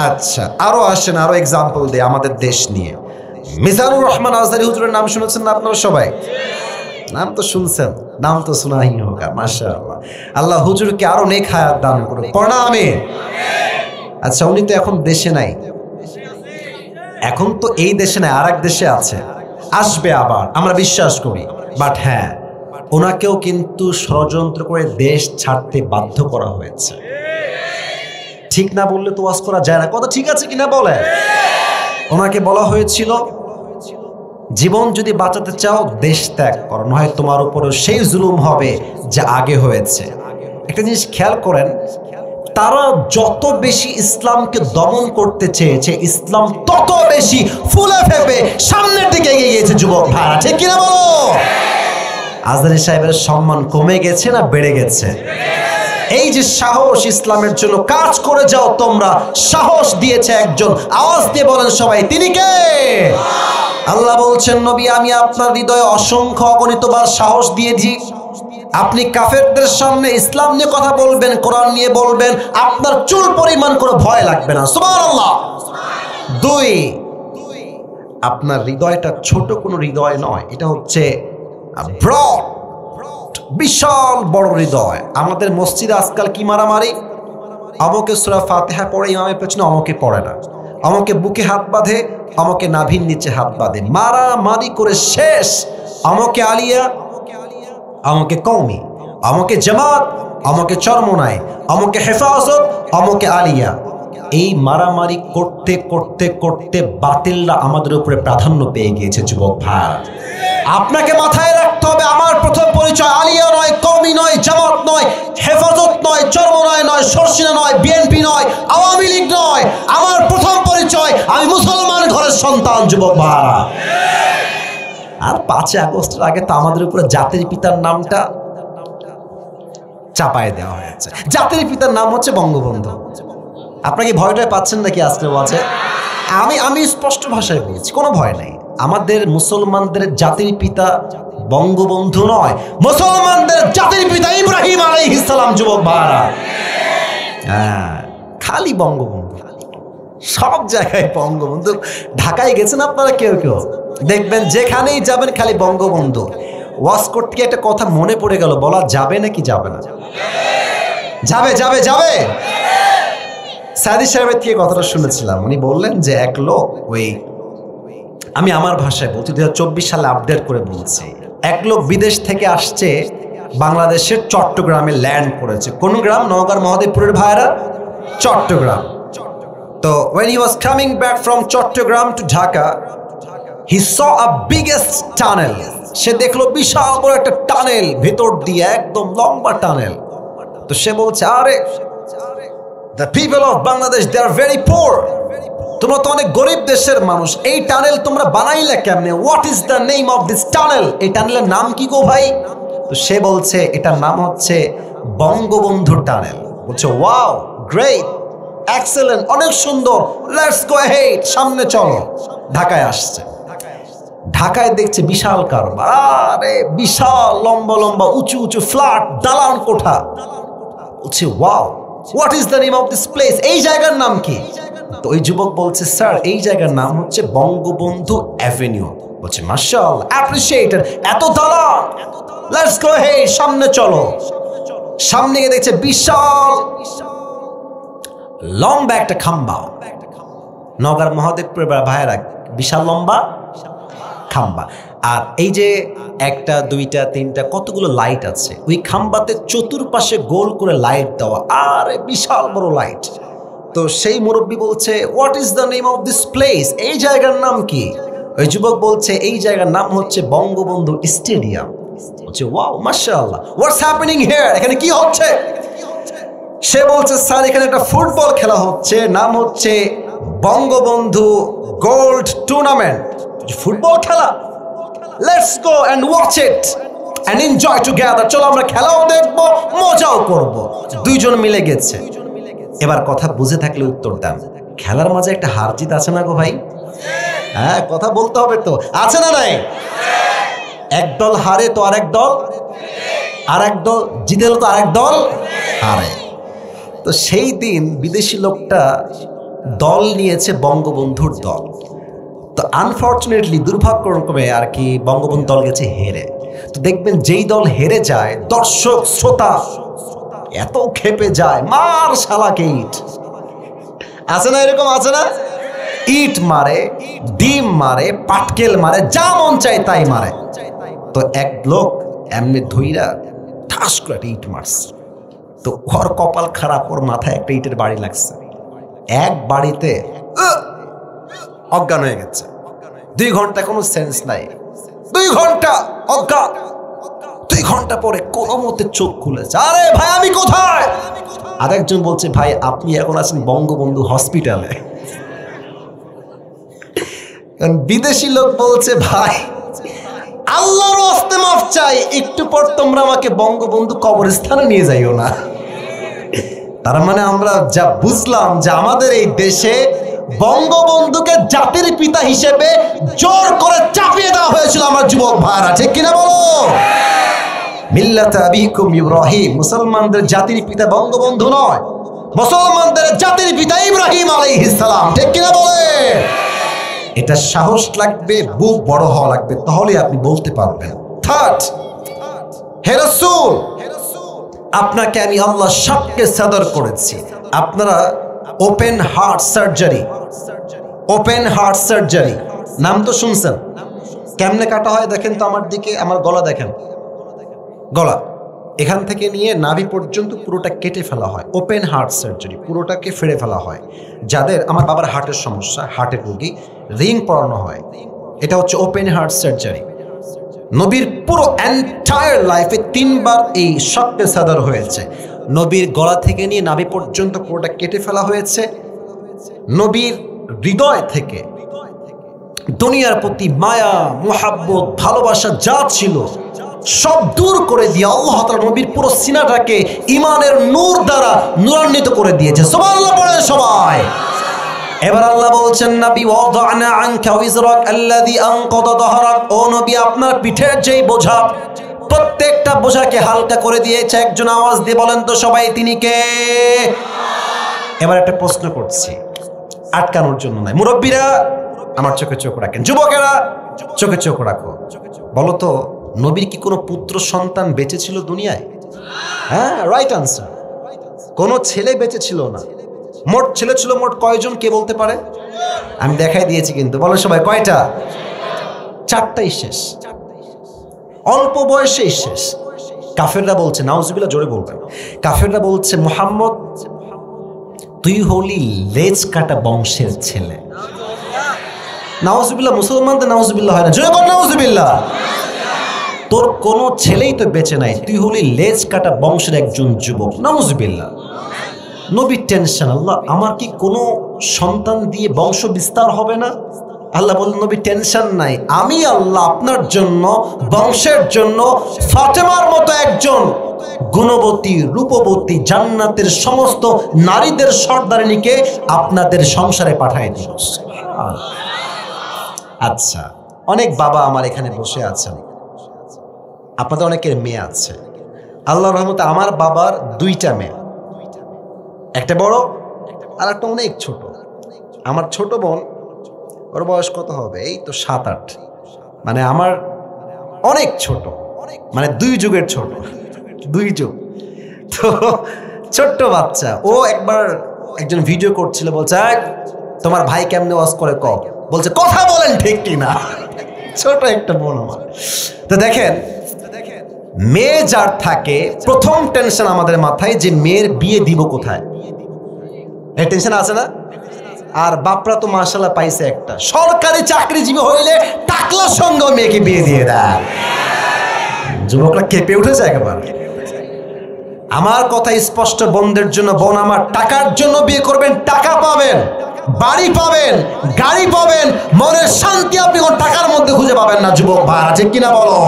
আচ্ছা আরো আসেন, আরো এক্সাম্পল দেয় আমাদের দেশ নিয়ে। মিজানুর রহমান আজহারী হুজুরের নাম শুনেছেন না আপনারা সবাই? নাম তো শুনছেন, নাম তো শোনাই হোক। মাশাআল্লাহ, আল্লাহ হুজুরকে আরো নেক হায়াত দান করুন। পড়া আমিন। আচ্ছা উনি তো এখন দেশে নাই, এখন তো এই দেশে নাই, আর এক দেশে আছে, আসবে আবার, আমরা বিশ্বাস করি। বাট হ্যাঁ, ওনাকেও কিন্তু ষড়যন্ত্র করে দেশ ছাড়তে বাধ্য করা হয়েছে। ঠিক না বললে তো ওয়াজ করা যায় না, কথা ঠিক আছে কিনা বলে? ওনাকে বলা হয়েছিল, জীবন যদি বাঁচাতে চাও দেশ ত্যাগ করো, নয় তোমার উপরেও সেই জুলুম হবে যা আগে হয়েছে। একটা জিনিস খেয়াল করেন, তারা যত বেশি ইসলামকে দমন করতে চেয়েছে, ইসলাম তত বেশি ফুলে ফেপে সামনের দিকে এগিয়ে গিয়েছে যুবক ভাইরা। ঠিক কিনা বলো? আজহারী সাহেবের সম্মান কমে গেছে না বেড়ে গেছে? এই যে সাহস, ইসলামের জন্য কাজ করে যাও তোমরা, সাহস দিয়েছে একজন। আওয়াজ দিয়ে বলেন সবাই তিনি কে? আল্লাহ বলছেন, নবী আমি আপনার হৃদয়ে অসংখ্য অগণিতবার সাহস দিয়েছি। আপনি কাফেরদের সামনে ইসলাম নিয়ে কথা বলবেন, কোরআন নিয়ে বলবেন, আপনার চুল পরিমাণ কোনো ভয় লাগবে না। সুবহানাল্লাহ। 2, আপনার হৃদয়টা ছোট কোনো হৃদয় নয়, এটা হচ্ছে ব্রড, বিশাল বড় হৃদয়। আমাদের মসজিদে আজকাল কি মারামারি, আমাকে সূরা ফাতিহা পড়ে ইমামের পেছনে, আমাকে পড়ে না, আমাকে বুকে হাত বাঁধে, আমাকে নাভির নিচে হাত বাঁধে, মারামারি করে শেষ। আমাকে আলিয়া, আমাকে কওমি, আমাকে জামাত, আমাকে চরমনায়, আমাকে হেফাজত, আমাকে আলিয়া। এই মারামারি করতে করতে করতে বাতিলরা আমাদের উপরে প্রাধান্য পেয়ে গিয়েছে যুবক ভাই। আপনাকে মাথায় রাখতে হবে, আমার প্রথম পরিচয় আলিয়া নয়, কওমি নয়, জামাত নয়, হেফাজত নয়, চরমনায় নয়, শর্ষিনা নয়, বিএনপি নয়, আওয়ামী লীগ নয়। আমার প্রথম পরিচয় আমি মুসলমান ঘরের সন্তান যুবক ভাইরা। আর 5 আগস্টের আগে তো আমাদের উপরে জাতির পিতার নামটা চাপায় দেওয়া হয়েছে। জাতির পিতার নাম হচ্ছে বঙ্গবন্ধু। আপনারা কি ভয়টায় পাচ্ছেন নাকি আজকে বলছে? আমি স্পষ্ট ভাষায় বলছি, কোনো ভয় নাই। আমাদের মুসলমানদের জাতির পিতা বঙ্গবন্ধু নয়, মুসলমানদের জাতির পিতা ইব্রাহিম আলাইহিস সালাম যুবক ভাইরা। হ্যাঁ, খালি বঙ্গবন্ধু, সব জায়গায় বঙ্গবন্ধু। ঢাকায় গেছেন আপনারা কেউ কেউ, দেখবেন যেখানেই যাবেন খালি বঙ্গবন্ধু। ওয়াজ করতে গিয়ে একটা কথা মনে পড়ে গেল, বলা যাবে নাকি যাবে না? যাবে যাবে যাবে। সাদি সাহেবের থেকে কথাটা শুনেছিলাম, উনি বললেন যে এক লোক, ওই আমি আমার ভাষায় বলছি, 2024 সালে আপডেট করে বলছি, এক লোক বিদেশ থেকে আসছে, বাংলাদেশের চট্টগ্রামে ল্যান্ড করেছে। কোন গ্রাম? নওগাঁর মহাদেবপুরের ভাইরা, চট্টগ্রাম। তো when he was coming back from Chattogram to Dhaka, he saw a biggest tunnel. সে দেখলো বিশাল বড় একটা টানেল, ভেতর দিয়ে একদম লম্বা টানেল। তো সে বলছে, আরে the people of Bangladesh, they are very poor. তোমরা তো অনেক গরিব দেশের মানুষ, এই টানেল তোমরা বানাইলে কেমনে? What is the name of this tunnel? এই টানেলের নাম কি গো ভাই? তো সে বলছে এটার নাম হচ্ছে বঙ্গবন্ধু টানেল। বলছে ওয়াও, গ্রেট, এক্সেলেন্ট, অনেক সুন্দর, লেটস গো হেড, সামনে চলো। ঢাকায় আসছে, ঢাকায় দেখছে বিশাল কারবার, আরে বিশাল লম্বা লম্বা উঁচু উঁচু ফ্ল্যাট, দালান কোঠা। বলছে wow, what is the name of this place? এই জায়গার নাম কি? তো ওই যুবক বলছে, স্যার এই জায়গার নাম হচ্ছে বঙ্গবন্ধু অ্যাভিনিউ। বলছে মাশাআল্লাহ, অ্যাপ্রিশিয়েটেড, এত দালান, লেটস গো হেড, সামনে চলো। সামনে গিয়ে দেখছে বিশাল লম্বা একটা খাম্বা। নগর মহাদেবপুর ভাইয়েরা, বিশাল লম্বা খাম্বা। আর এই যে একটা দুইটা তিনটা কতগুলো লাইট আছে, ওই খাম্বাতে চতুর্পাশে গোল করে লাইট দেওয়া, আর বিশাল বড় লাইট। তো সেই মুরব্বী বলছে, what is the name of this place? এই জায়গার নাম কি? ওই যুবক বলছে এই জায়গার নাম হচ্ছে বঙ্গবন্ধু স্টেডিয়াম। বলছে ওয়াও, মাশাআল্লাহ, হোয়াটস হ্যাপেনিং হিয়ার? এখানে কি হচ্ছে? সে বলছে স্যার এখানে একটা ফুটবল খেলা হচ্ছে, নাম হচ্ছে বঙ্গবন্ধু গোল্ড টুর্নামেন্ট। ফুটবল খেলা, let's go and watch it and enjoy together. চলো আমরা খেলাও দেখবো, মজাও করব। দুইজন মিলে গেছে। এবার কথা বুঝে থাকলে উত্তর দেন, খেলার মাঝে একটা হার জিত আছে না গো ভাই? হ্যাঁ, কথা বলতে হবে তো, আছে না নাই? এক দল হারে তো আরেক দল, আরেক দল জিতে তো আরেক দল হারে। তো সেই দিন বিদেশি লোকটা দল নিয়েছে বঙ্গবন্ধুর দল। তো আনফর্চুনেটলি, দুর্ভাগ্যক্রমে আর কি, বঙ্গবন্ধু দল গেছে হেরে। তো দেখবেন যেই দল হেরে যায়, দর্শক শ্রোতা এত খেপে যায়, মার শালাকে ইট, আছে না এরকম? আছে না? ইট মারে, ডিম মারে, পাটকেল মারে, যা মন চায় তাই মারে। তো এক লোক এমনি ধুইরা ঠাস করে একটা ইট মারছে। তো ওর কপাল খারাপ, ওর মাথায় একটা ইটের বাড়ি লাগছে। এক বাড়িতে অজ্ঞান হয়ে গেছে। 2 ঘন্টা কোনো সেন্স নাই, 2 ঘন্টা অজ্ঞান। 2 ঘন্টা পরে কোনো মতে চোখ খুলেছে, আরে ভাই আমি কোথায়? আরেকজন বলছে ভাই আপনি এখন আছেন বঙ্গবন্ধু হসপিটালে। বিদেশি লোক বলছে ভাই আল্লাহর ওয়াস্তে মাফ চাই, একটু পর তোমরা আমাকে বঙ্গবন্ধু কবরস্থানে নিয়ে যাইও না। তার মানে আমরা যা বুঝলাম যে আমাদের এই দেশে বঙ্গবন্ধুকে জাতির পিতা হিসেবে জোর করে চাপিয়ে দেওয়া হয়েছিল আমার যুবক ভাইরা, ঠিক কিনা বলো? মিল্লাত আবিকুম ইব্রাহিম, মুসলমানদের জাতির পিতা বঙ্গবন্ধু নয়, মুসলমানদের জাতির পিতা ইব্রাহিম আলাইহিস সালাম, ঠিক কিনা বলে? এটা সাহস লাগবে, বুক বড় হওয়া লাগবে, তাহলে আপনি বলতে পারবেন। থার্ড, হে রাসূল, আপনাকে আমি আল্লাহ সবকে সাদর করেছি। আপনারা open heart surgery, open heart surgery নাম তো শুনছেন। কেমনে কাটা হয় দেখেন তো আমার দিকে, আমার গলা দেখেন, গলা এখান থেকে নিয়ে নাভি পর্যন্ত পুরোটা কেটে ফেলা হয়, ওপেন হার্ট সার্জারি, পুরোটাকে ফেড়ে ফেলা হয়। যাদের, আমার বাবার হার্টের সমস্যা, হার্টের রোগী, রিং পরানো হয়, এটা হচ্ছে ওপেন হার্ট সার্জারি। নবীর পুরো এন্টায়ার লাইফে 3 বার এই শক্তে সাদর হয়েছে। নবীর গলা থেকে নিয়ে নাভি পর্যন্ত পুরোটা কেটে ফেলা হয়েছে। নবীর হৃদয় থেকে দুনিয়ার প্রতি মায়া, মুহাব্বত, ভালোবাসা যা ছিল সব দূর করে দিয়ে আল্লাহ তাআলা নবীর পুরো সিনাটাকে ঈমানের নূর দ্বারা নূরান্বিত করে দিয়েছে। সুবহানাল্লাহ পড়ে সবাই। এবার আল্লাহ বলছেন, নবী ওয়াদানা আনকা উযরাক আল্লাযী আনকাযা যাহরাক, ও নবী আপনার পিঠের যেই বোঝা, প্রত্যেকটা বোঝাকে হালকা করে দিয়েছে। একজন আওয়াজ দিয়ে বলেন তো সবাই, তিনি কে? এবার একটা প্রশ্ন করছি, আটকানোর জন্য নয়। মুরব্বীরা আমার চোখে চোখ রাখেন, যুবকেরা চোখে চোখ রাখো। বলো তো, নবীর কি কোনো পুত্র সন্তান বেঁচে ছিল দুনিয়ায়? হ্যাঁ, রাইট আনসার। কোনো ছেলে বেঁচে ছিল না। মোট ছেলে ছিল মোট কয়জন, কে বলতে পারে? আমি দেখাই দিয়েছি কিন্তু, বলো সবাই কয়টা? 4টাই শেষ, অল্প বয়সেই শেষ। কাফেররা বলছে, নাউজুবিল্লাহ, জোরে বলবেন, কাফেররা বলছে মুহাম্মদ তুই হলি লেজ কাটা বংশের ছেলে। নাউজুবিল্লাহ, মুসলমানদের নাউজুবিল্লাহ হয় না, জোরে বল নাউজুবিল্লাহ। তোর কোনো ছেলেই তো বেঁচে নাই, তুই হলি লেজ কাটা বংশের একজন যুবক, নাউজুবিল্লাহ। নবীর টেনশন, আল্লাহ আমার কি কোনো সন্তান দিয়ে বংশ বিস্তার হবে না? আল্লাহ বললেন, নবী টেনশন নাই, আমি আল্লাহ আপনার জন্য, বংশের জন্য ফাতেমার মতো একজন গুণবতী, রূপবতী, জান্নাতের সমস্ত নারীদের সর্দারিনীকে আপনাদের সংসারে পাঠিয়ে দিব। আচ্ছা, অনেক বাবা আমার এখানে বসে আছেন, আপনাদের অনেকের মেয়ে আছে। আল্লাহর রহমতে আমার বাবার 2টা মেয়ে, একটা বড় আর একটা অনেক ছোট। আমার ছোট বোন, ওর বয়স কত হবে, এই তো 7-8, মানে আমার অনেক ছোট, মানে 2 যুগের ছোট, 2 যুগ। তো ছোট্ট বাচ্চা, ও একবার একজন ভিডিও করছিল, বলছে তোমার ভাই কেমনে ওয়াজ করে ক, বলছে কথা বলেন ঠিক কিনা। ছোট একটা বোন আমার। তো দেখেন, মেয়ে যার থাকে, প্রথম টেনশন আমাদের মাথায় যে মেয়ের বিয়ে দিব কোথায়, এই টেনশন আছে না? আর বাপরা তো মাশাআল্লাহ পাইছে একটা, সরকারি চাকরিজীবী হইলে টাকলার সঙ্গে মেয়েকে বিয়ে দিয়ে দেয়। যুবকরা কেঁপে উঠেছে একেবারে। আমার কথা স্পষ্ট, বোনদের জন্য, বোন আমার, টাকার জন্য বিয়ে করবেন, টাকা পাবেন, বাড়ি পাবেন, গাড়ি পাবেন, মনের শান্তি আপনি কোন টাকার মধ্যে খুঁজে পাবেন না। যুবক ভাই আছে কিনা বলো?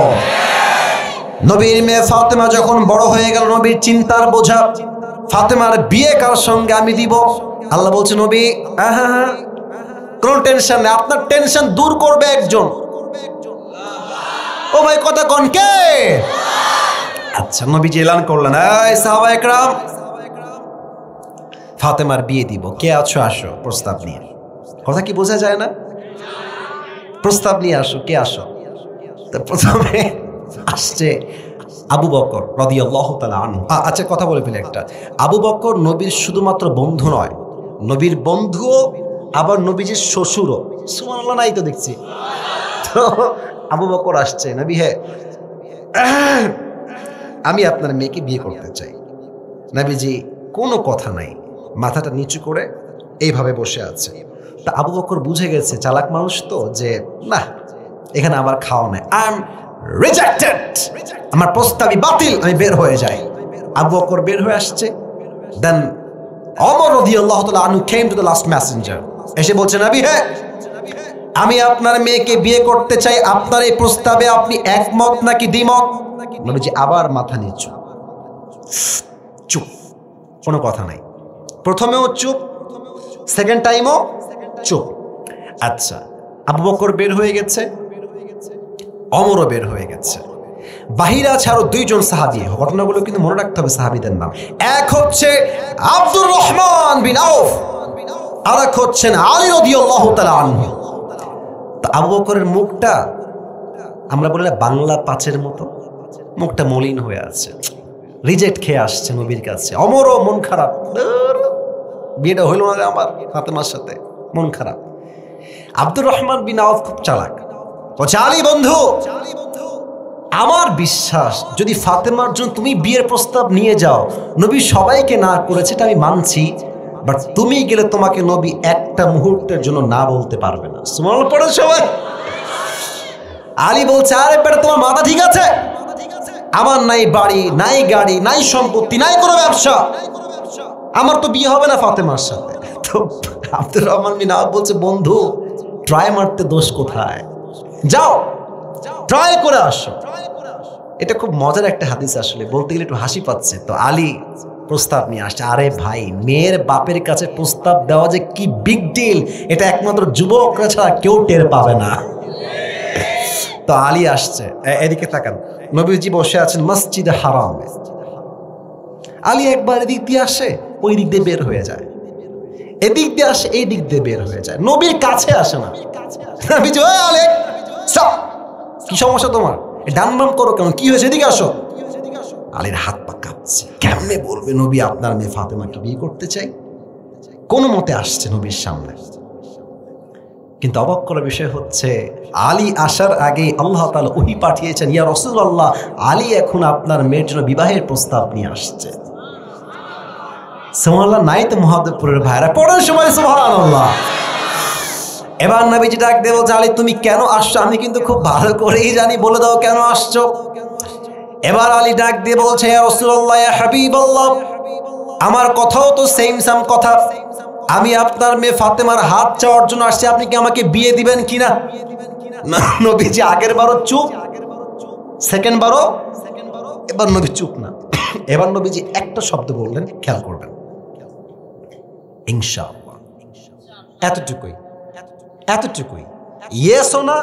নবীর মেয়ে ফাতেমা যখন বড় হয়ে গেল, নবীর চিন্তার বোঝা, ফাতেমার বিয়ে কার সঙ্গে আমি দিব? আল্লাহ বলছে, নবী হ্যাঁ, কোন টেনশন নেই, আপনার টেনশন দূর করবে একজন। ও ভাই কথা কোন কে? আচ্ছা, নবীজি এলান করলেন, এই সাহাবায়ে কেরাম, ফাতেমার বিয়ে দিব, কে আছো আসো প্রস্তাব নিয়ে। কথা কি বোঝা যায় না? প্রস্তাব নিয়ে আসো, কে আসো? তো প্রথমে আসছে আবু বকর রাদিয়াল্লাহু তাআলা আনহু। আচ্ছা, কথা বলে ফেলে একটা, আবু বকর নবীর শুধুমাত্র বন্ধু নয়, নবীর বন্ধুও, আবার নবীজির শ্বশুরও। সুবহানাল্লাহ, নাই তো দেখছি। তো আবু বকর আসছে, নবী হ্যাঁ আমি আপনার মেয়েকে বিয়ে করতে চাই। নবীজি কোনো কথা নাই, মাথাটা নিচু করে এইভাবে বসে আছে। তা আবু বকর বুঝে গেছে, চালাক মানুষ তো, যে না, এখানে আমার খাওয়া নাই, আই এম রিজেক্টেড, আমার প্রস্তাবই বাতিল, আমি বের হয়ে যাই। আবু বকর বের হয়ে আসছে। দেন ওমর রাদিয়াল্লাহু তাআলা আনহু came to the last Messenger, এসে বলছে, নবী হ্যাঁ আমি আপনার মেয়েকে বিয়ে করতে চাই, আপনার এই প্রস্তাবে আপনি একমত নাকি দ্বিমত? নবীজি আবার মাথা নিচু, চুপ, কোনো কথা নাই। প্রথমেও চুপ, সেকেন্ড টাইমও চুপ। আচ্ছা, আবু বকর বের হয়ে গেছে, ওমরও বের হয়ে গেছে, বাহিরে আছে আরো 2 জন সাহাবী। ঘটনাগুলো কিন্তু মনে রাখতে হবে, সাহাবীদের নাম। এক হচ্ছে আব্দুর রহমান বিন আউফ, আর এক হচ্ছেন আলী রাদিয়াল্লাহু তাআলা আনহু। তো আবু বকরের মুখটা, আমরা বলি না বাংলা পাঁচের মতো, মুখটা মলিন হয়ে আছে, রিজেক্ট খেয়ে আসছে নবীর কাছে। ওমরও মন খারাপ, বিয়েটা হইল না আমার ফাতেমার সাথে, মন খারাপ। আব্দুর রহমান বিন আউফ খুব চালাক, বলছে, আলী বন্ধু, আমার বিশ্বাস যদি ফাতেমার জন্য তুমি বিয়ের প্রস্তাব নিয়ে যাও, নবী সবাইকে না করেছে এটা আমি মানছি, বাট তুমি গেলে তোমাকে নবী একটা মুহূর্তের জন্য না বলতে পারবে না। সুবহানাল্লাহ পড়ে সবাই। আলী বলছে, আরে বেটা তোমার মাথা ঠিক আছে? আমার নাই বাড়ি, নাই গাড়ি, নাই সম্পত্তি, নাই কোনো ব্যবসা, আমার তো বিয়ে হবে না ফাতেমার সাথে। তো আব্দুর রহমান বিন আওফ বলছে, বন্ধু ট্রাই মারতে দোষ কোথায়, যাও ট্রাই করে আসো। এটা খুব মজার একটা হাদিস, আসলে বলতে গেলে একটু হাসি পাচ্ছে। তো আলী প্রস্তাব নিয়ে আসছে। আরে ভাই, মেয়ের বাপের কাছে প্রস্তাব দেওয়া যে কি বিগ ডিল, এটা একমাত্র যুবকরা ছাড়া কেউ টের পাবে না। তো আলী আসছে, এদিকে তাকান, নবীজি বসে আছেন মসজিদে হারামে। আলী একবার এদিক দিয়ে আসে, ওই দিক দিয়ে বের হয়ে যায়, এদিক দিয়ে আসে, এই দিক দিয়ে বের হয়ে যায়, নবীর কাছে আসে না। নবীজি, ওই আলী কি সমস্যা তোমার, ডান বাম করো কেন, কি হয়েছে, এদিকে আসো। আলীর হাত পা কাঁপছে, কেমনে বলবে নবী আপনার মেয়ে ফাতেমাকে বিয়ে করতে চাই। কোনো মতে আসছে নবীর সামনে, কিন্তু অবাক করার বিষয় হচ্ছে আলী আসার আগে আল্লাহ তাআলা ওহী পাঠিয়েছেন, ইয়া রাসূলুল্লাহ, আলী এখন আপনার মেয়ের জন্য বিবাহের প্রস্তাব নিয়ে আসছে। সুবহানাল্লাহ। নাই তো মুহাদ্দিসপুরের ভাইরা পড়ার সময় সুবহানাল্লাহ। এবার নবীজি ডাক দিয়ে বলছে, আলী তুমি কেন আসছো? আমি কিন্তু খুব ভালো করেই জানি, বলে দাও কেন আসছো। এবার আলী ডাক দিয়ে বলছে, ইয়া রাসূলুল্লাহ, ইয়া হাবিবাল্লাহ, আমার কথাও তো সেম কথা, আমি আপনার মেয়ে ফাতেমার হাত চাওয়ার জন্য আসছি, আপনি কি আমাকে বিয়ে দিবেন কিনা? নবীজি আগের বারও চুপ, সেকেন্ড বারও, এবার নবী চুপ না। এবার নবীজি একটা শব্দ বললেন, খেয়াল করবেন, ইনশাআল্লাহ। এতটুকুই, এতটুকুই। ইয়েস ও না,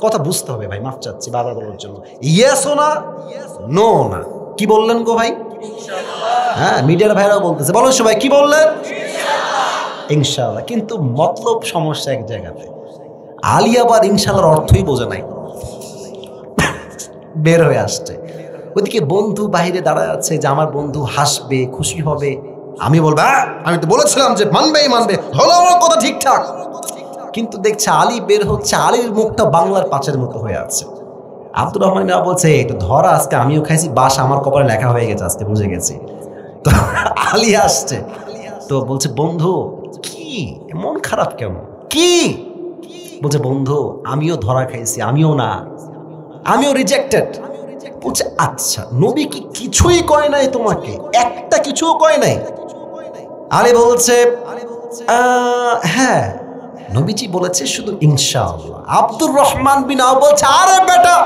কথা বুঝতে হবে ভাই, মাফ চাচ্ছি বারবার বলার জন্য। ইয়েস ও না, নো না। কি বললেন গো ভাই? হ্যাঁ, মিডিয়ার ভাইরাও বলতেছে, বলেন সবাই কি বললেন? ইনশাআল্লাহ। কিন্তু মতলব সমস্যা এক জায়গাতে। আলী আবার ইনশাআল্লাহর অর্থই বোঝে নাই, বের হয়ে আসছে। ওইদিকে বন্ধু বাইরে দাঁড়ায় আছে, যে আমার বন্ধু হাসবে, খুশি হবে, আমি বলবো আমি তো বলেছিলাম যে মানবেই মানবে, হলো আমার কথা ঠিকঠাক। কিন্তু দেখছে আলী বের হচ্ছে, আলীর মুখটা বাংলার পাঁচের মতো হয়ে আছে। আব্দুর রহমান মিয়া বলছে, এটা ধরা আজকে আমিও খাইছি, বাস আমার কপালে লেখা হয়ে গেছে, আজকে বুঝে গেছি। তো আলী আসছে, তো বলছে, বন্ধু কি মন খারাপ কেমন, কি? বলছে, বন্ধু আমিও ধরা খাইছি, আমিও না, আমিও রিজেক্টেড। বলছে, আচ্ছা নবী কি কিছুই কয় নাই তোমাকে, একটা কিছুও কয় নাই? আলী বলছে, হ্যাঁ নবীজি বলেছে শুধু ইনশাআল্লাহ। আব্দুর রহমান বিন আওফ বলছে, আরে বেটা,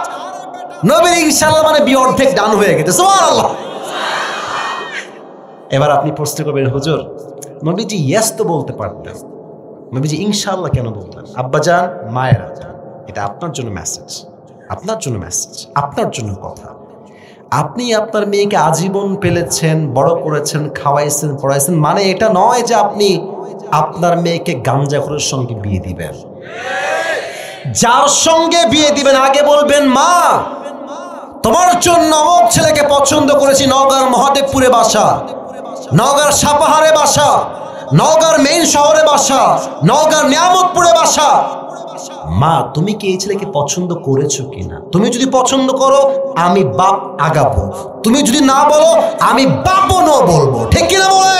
নবীর ইনশাআল্লাহ মানে বিয়ে অর্ধেক ডান হয়ে গেছে। সুবহানাল্লাহ। এবার আপনি প্রশ্ন করবেন, হুজুর নবীজি ইয়েস তো বলতে পারতেন, নবীজি ইনশাআল্লাহ কেন বলতেন? আব্বাজান, মায়েরা, এটা আপনার জন্য মেসেজ, আপনার জন্য মেসেজ, আপনার জন্য কথা। আপনি আপনার মেয়েকে আজীবন পেলেছেন, বড় করেছেন, খাওয়াইছেন, পড়াইছেন, মানে এটা নয় যে আপনি আপনার মেয়েকে গাঞ্জাখোরের সঙ্গে বিয়ে দিবেন। যার সঙ্গে বিয়ে দিবেন আগে বলবেন, মা তোমার জন্য অমুক ছেলেকে পছন্দ করেছি, নওগাঁর মহাদেবপুরে বাসা, নওগাঁর সাপাহারে বাসা, নওগাঁর মেইন শহরে বাসা, নওগাঁর নিয়ামতপুরে বাসা। মা তুমি কি এই ছেলেকে পছন্দ করেছো কিনা? তুমি যদি পছন্দ করো আমি বাপ আগাবো, তুমি যদি না বলো আমি বাপও ন বলবো, ঠিক কিনা বলে?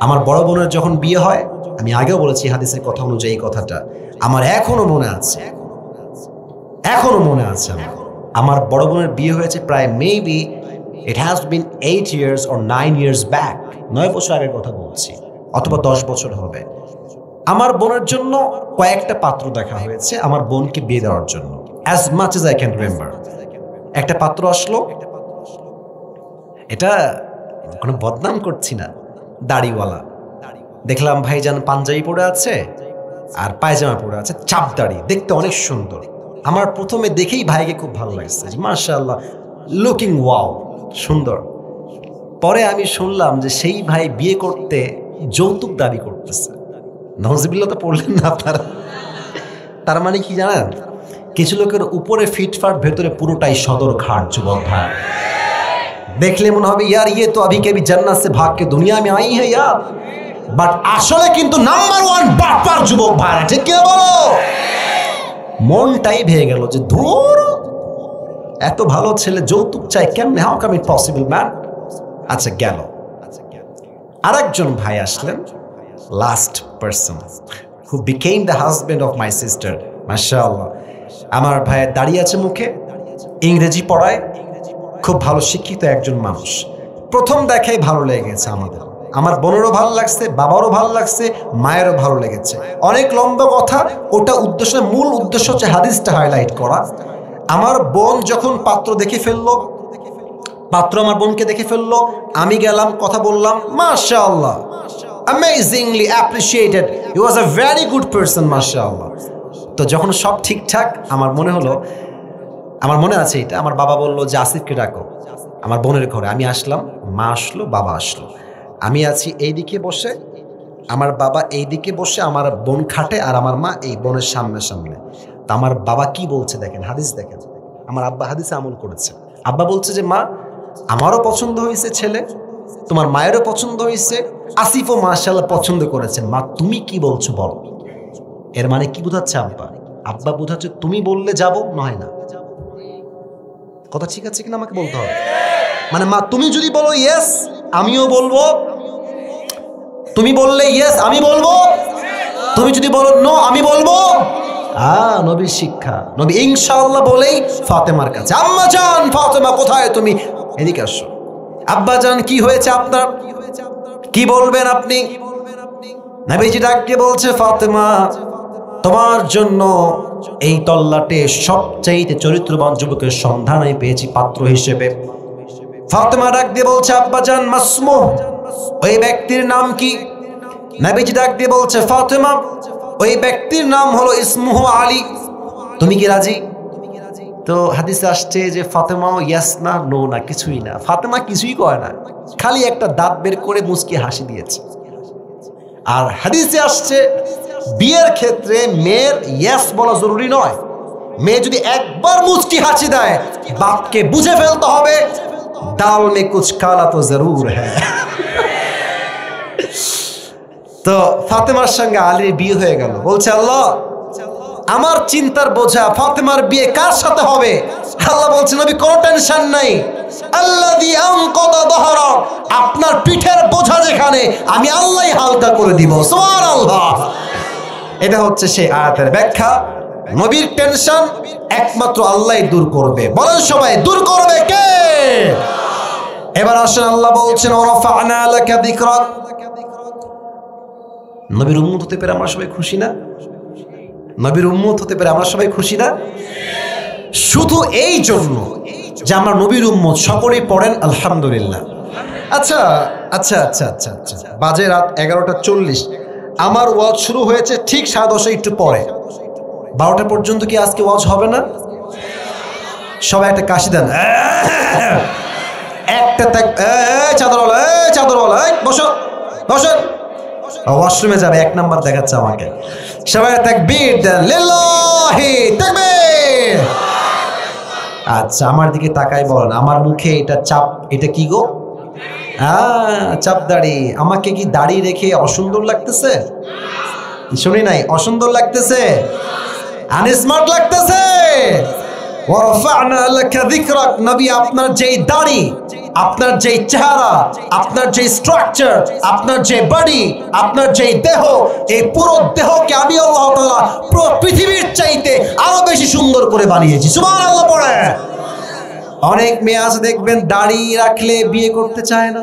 আমার বড় বোনের যখন বিয়ে হয়, আমি আগেও বলেছি হাদিসের কথা অনুযায়ী এই কথাটা আমার এখনো মনে আছে, এখনো মনে আছে। আমার বড় বোনের বিয়ে হয়েছে প্রায় maybe it has been 8 years or 9 years back, 9 বছর আগের কথা বলছি, অথবা 10 বছর হবে। আমার বোনের জন্য কয়েকটা পাত্র দেখা হয়েছে আমার বোনকে বিয়ে দেওয়ার জন্য, as much as I can remember. একটা পাত্র আসলো, এটা কোনো বদনাম করছি না, দাড়িওয়ালা। দেখলাম ভাইজান পাঞ্জাবি পরে আছে আর পায়জামা পরে আছে, চাপ দাড়ি, দেখতে অনেক সুন্দর। আমার প্রথমে দেখেই ভাইকে খুব ভালো লাগছে, মাশাআল্লাহ, লুকিং ওয়াও, সুন্দর। পরে আমি শুনলাম যে সেই ভাই বিয়ে করতে যৌতুক দাবি করতেছে। নাউজুবিল্লাহ তো পড়লেন না আপনারা? তার মানে কি জানেন, কিছু লোকের উপরে ফিটফাট, ভেতরে পুরোটাই সদর ঘাট। যুবক ভাই দেখলে মনে হবে ইয়ার ইয়ে তো আভি কবি জান্নাত সে ভাগ কে দুনিয়া মে আই হ্যায় ইয়ার, বাট আসলে কিন্তু নাম্বার 1 বাটপার যুবক ভাই, ঠিক কি বলো? মনটাই ভেঙে গেল যে ধুর এত ভালো ছেলে যৌতুক চাই কেমনে, how come it possible man? আচ্ছা গেল। আরেকজন ভাই আসলেন, last person who became the husband of my sister. মাশাআল্লাহ, আমার ভাইয়ের দাঁড়িয়ে আছে মুখে, ইংরেজি পড়ায়, খুব ভালো শিক্ষিত একজন মানুষ। প্রথম দেখাই ভালো লেগেছে আমাদের, আমার বোনেরও ভালো লাগছে, বাবারও ভালো লাগছে, মায়েরও ভালো লেগেছে। অনেক লম্বা কথা, ওটা উদ্দেশ্য, মূল উদ্দেশ্য হচ্ছে হাদিসটা হাইলাইট করা। আমার বোন যখন পাত্র দেখে ফেললো, পাত্র আমার বোনকে দেখে ফেললো, আমি গেলাম, কথা বললাম, মাশাআল্লাহ, amazingly appreciated, he was a very good person, মাশাআল্লাহ। তো যখন সব ঠিকঠাক, আমার মনে হলো, আমার মনে আছে এটা, আমার বাবা বললো যে আসিফকে ডাকো আমার বোনের ঘরে। আমি আসলাম, মা আসলো, বাবা আসলো, আমি আছি এইদিকে বসে, আমার বাবা এইদিকে বসে, আমার বোন খাটে, আর আমার মা এই বোনের সামনে সামনে। তা আমার বাবা কি বলছে দেখেন, হাদিস দেখেন, আমার আব্বা হাদিসে আমল করেছে। আব্বা বলছে যে মা, আমারও পছন্দ হয়েছে ছেলে, তোমার মায়েরও পছন্দ হয়েছে, আসিফও মাশাআল্লাহ পছন্দ করেছে, মা তুমি কি বলছো বলো। এর মানে কি বোঝাচ্ছে আব্বা? আব্বা বোঝাচ্ছে তুমি বললে যাব, নয় না। কথা ঠিক আছে কিনা আমাকে বলতে হবে। মানে মা তুমি যদি বলো ইয়েস আমিও বলবো, তুমি বললে ইয়েস আমি বলবো, তুমি যদি বলো নো আমি বলবো। নবীর শিক্ষা, নবী ইনশাআল্লাহ বলেই ফাতেমার কাছে, আম্মা জান ফাতেমা কোথায় তুমি, এদিকে আসো। আব্বা জান কি হয়েছে আপনার, কি বলবেন আপনি? নবীজি ডাক দিয়ে বলছে, ফাতেমা তোমার জন্য এই তল্লাটে সবচাইতে চরিত্রবান যুবকের সন্ধান আমি পেয়েছি পাত্র হিসেবে। ফাতেমা ডাক দিয়ে বলছে, আব্বা জান মাসমু, ওই ব্যক্তির নাম কি? নবীজি ডাক দিয়ে বলছে, ফাতেমা ওই ব্যক্তির নাম হলো ইসমুহু আলী, তুমি কি রাজি? তো হাদিসে আসছে যে ফাতেমাও ইয়াস না নো না, কিছুই না, ফাতেমা কিছুই করে না, খালি একটা দাঁত বের করে মুচকি হাসি দিয়েছে। আর হাদিসে আসছে বিয়ের ক্ষেত্রে মেয়ের ইয়েস বলা জরুরি নয়, মেয়ে যদি একবার মুচকি হাসি দেয় বাপকে বুঝে ফেলতে হবে দাল মে কুছ কালা তো জরুর হ্যায়। তো ফাতেমার সঙ্গে আলীর বিয়ে হয়ে গেল। বলছে আল্লাহ আমার চিন্তার বোঝা ফাতেমার বিয়ে কার সাথে হবে? আল্লাহ বলছে নবী কোনো টেনশন নাই, আল্লাযী আনকাদা যহরাক, আপনার পিঠের বোঝা যেখানে আমি আল্লাহই হালকা করে দিব। সুবহানাল্লাহ। এটা হচ্ছে সেই আয়াতের ব্যাখ্যা। নবীর টেনশন একমাত্র আল্লাহই দূর করবে। বলেন সবাই, দূর করবে কে? এবার আসেন, আল্লাহ বলছেন ওয়ারাফা'না লাকা যিকরাক। নবীর উম্মত হতে পেরে আমরা সবাই খুশি না? নবীর উম্মত হতে পেরে আমরা সবাই খুশি না? শুধু এই জন্য যে আমরা নবীর উম্মত, সকলেই পড়েন আলহামদুলিল্লাহ। আচ্ছা আচ্ছা আচ্ছা আচ্ছা আচ্ছা, বাজে রাত 11:40, আমার ওয়াজ শুরু হয়েছে ঠিক 10:30 একটু পরে। 12টা পর্যন্ত কি আজকে ওয়াজ হবে না? সবাই একটা কাশি দেন, একটা চাদরওয়ালা, চাদরওয়ালা বসো বসো, ওয়াশরুমে যাবে, 1 নাম্বার দেখাচ্ছে আমাকে। সবাই তাকবীর দেন, লিল্লাহি তাকবীর। আচ্ছা আমার দিকে তাকাই বলেন, আমার মুখে এটা চাপ, এটা কি গো? চাপ দাড়ি। আমাকে কি দাড়ি রেখে অসুন্দর লাগতেছে? শুনি নাই, অসুন্দর লাগতেছে, আনস্মার্ট লাগতেছে? ওয়ারাফা'না লাকা যিকরাক, নবী আপনার যেই দাড়ি, আপনার যেই চেহারা, আপনার যেই স্ট্রাকচার, আপনার যে বডি, আপনার যেই দেহ, এই পুরো দেহকে আমি আল্লাহ তাআলা পুরো পৃথিবীর চাইতে আরো বেশি সুন্দর করে বানিয়েছি। সুবহানাল্লাহ পড়ে। অনেক মেয়ে আছে দেখবেন দাড়ি রাখলে বিয়ে করতে চায় না,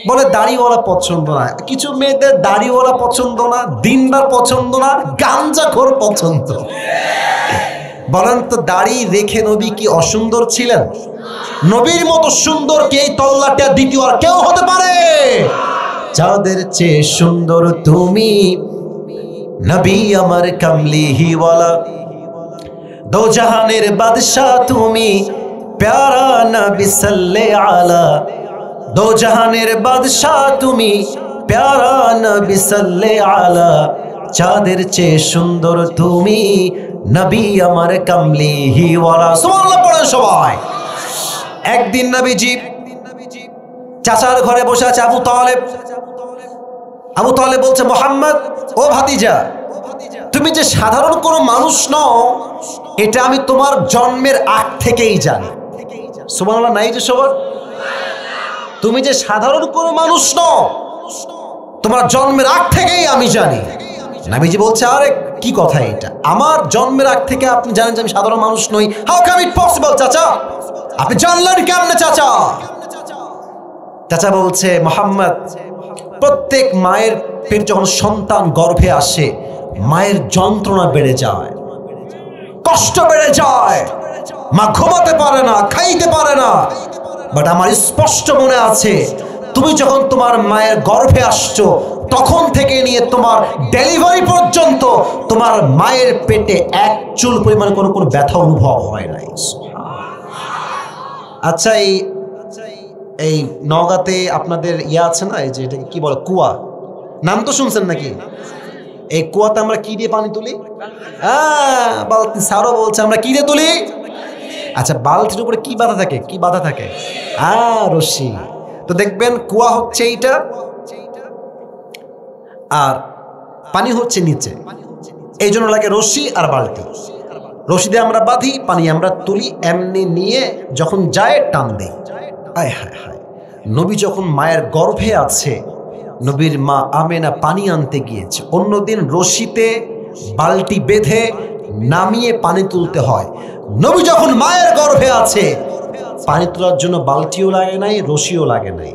বলে দাড়িওয়ালা পছন্দ না। কিছু মেয়েদের দাড়িওয়ালা পছন্দ না, দিনদার পছন্দ না, গাঞ্জাখোর পছন্দ। বলেন তো দাড়ি রেখে নবী কি অসুন্দর ছিলেন? নবীর মতো সুন্দর কে এই তল্লাটে দ্বিতীয় আর কেউ হতে পারে? যাদের চেয়ে সুন্দর তুমি নবী আমার কামলিওয়ালা, দো জাহানের বাদশাহ তুমি প্যারা নবী সাল্লাল্লাহু আলা, দো জাহানের বাদশাহ তুমি প্যারা নবী সাল্লাল্লাহু আলা, যাদের চেয়ে সুন্দর তুমি নবী আমার কামলিওয়ালা। সুবহানাল্লাহ পড়েন সবাই। একদিন নবীজি চাচার ঘরে বসে আছে আবু তালেব। আবু তালেব বলছে মুহাম্মদ, ও ভাতিজা তুই তুমি যে সাধারণ কোনো মানুষ নও এটা আমি তোমার জন্মের আগ থেকেই জানি। সুবহানাল্লাহ নাই যে সবার? তুমি যে সাধারণ কোনো মানুষ নও তোমার জন্মের আগ থেকেই আমি জানি। নবীজি বলছে, আরে কি কথা এটা, আমার জন্মের আগ থেকে আপনি জানেন যে আমি সাধারণ মানুষ নই? হাউ ক্যান ইট পসিবল চাচা, আপনি জানলেন কেমনে চাচা? চাচা বলছে, মোহাম্মদ, প্রত্যেক মায়ের পেট যখন সন্তান গর্ভে আসে মায়ের যন্ত্রণা বেড়ে যায়, কষ্ট বেড়ে যায়, মা ঘুমাতে পারে না, খাইতে পারে না। বাট আমার স্পষ্ট মনে আছে তুমি যখন তোমার মায়ের গর্ভে আসছো তখন থেকে নিয়ে তোমার ডেলিভারি পর্যন্ত তোমার মায়ের পেটে এক চুল পরিমাণ কোনো ব্যথা অনুভব হয় নাই। আচ্ছা, এই নওগাঁতে আপনাদের আছে না, এই যে এটাকে কি বলে, কুয়া, নাম তো শুনছেন নাকি? এই কুয়াতে আমরা কি দিয়ে পানি তুলি? বালতি। স্যারও বলছে আমরা কি দিয়ে তুলি? আচ্ছা, বালতির উপরে কি বাধা থাকে? কি বাধা থাকে? রশি। তো দেখবেন কুয়া হচ্ছে এইটা আর পানি হচ্ছে নিচে, এই জন্য লাগে রশি আর বালতি। রশি দিয়ে আমরা বাঁধি, পানি আমরা তুলি, এমনি নিয়ে যখন যায় টান দেই। আয় হায় হায়, নবী যখন মায়ের গর্ভে আছে, নবীর মা আমেনা পানি আনতে গিয়েছে, অন্যদিন রশিতে বালতি বেঁধে নামিয়ে পানি তুলতে হয়। নবী যখন মায়ের গর্ভে আছে পানি তোলার জন্য বালতিও লাগে নাই, রশিও লাগে নাই,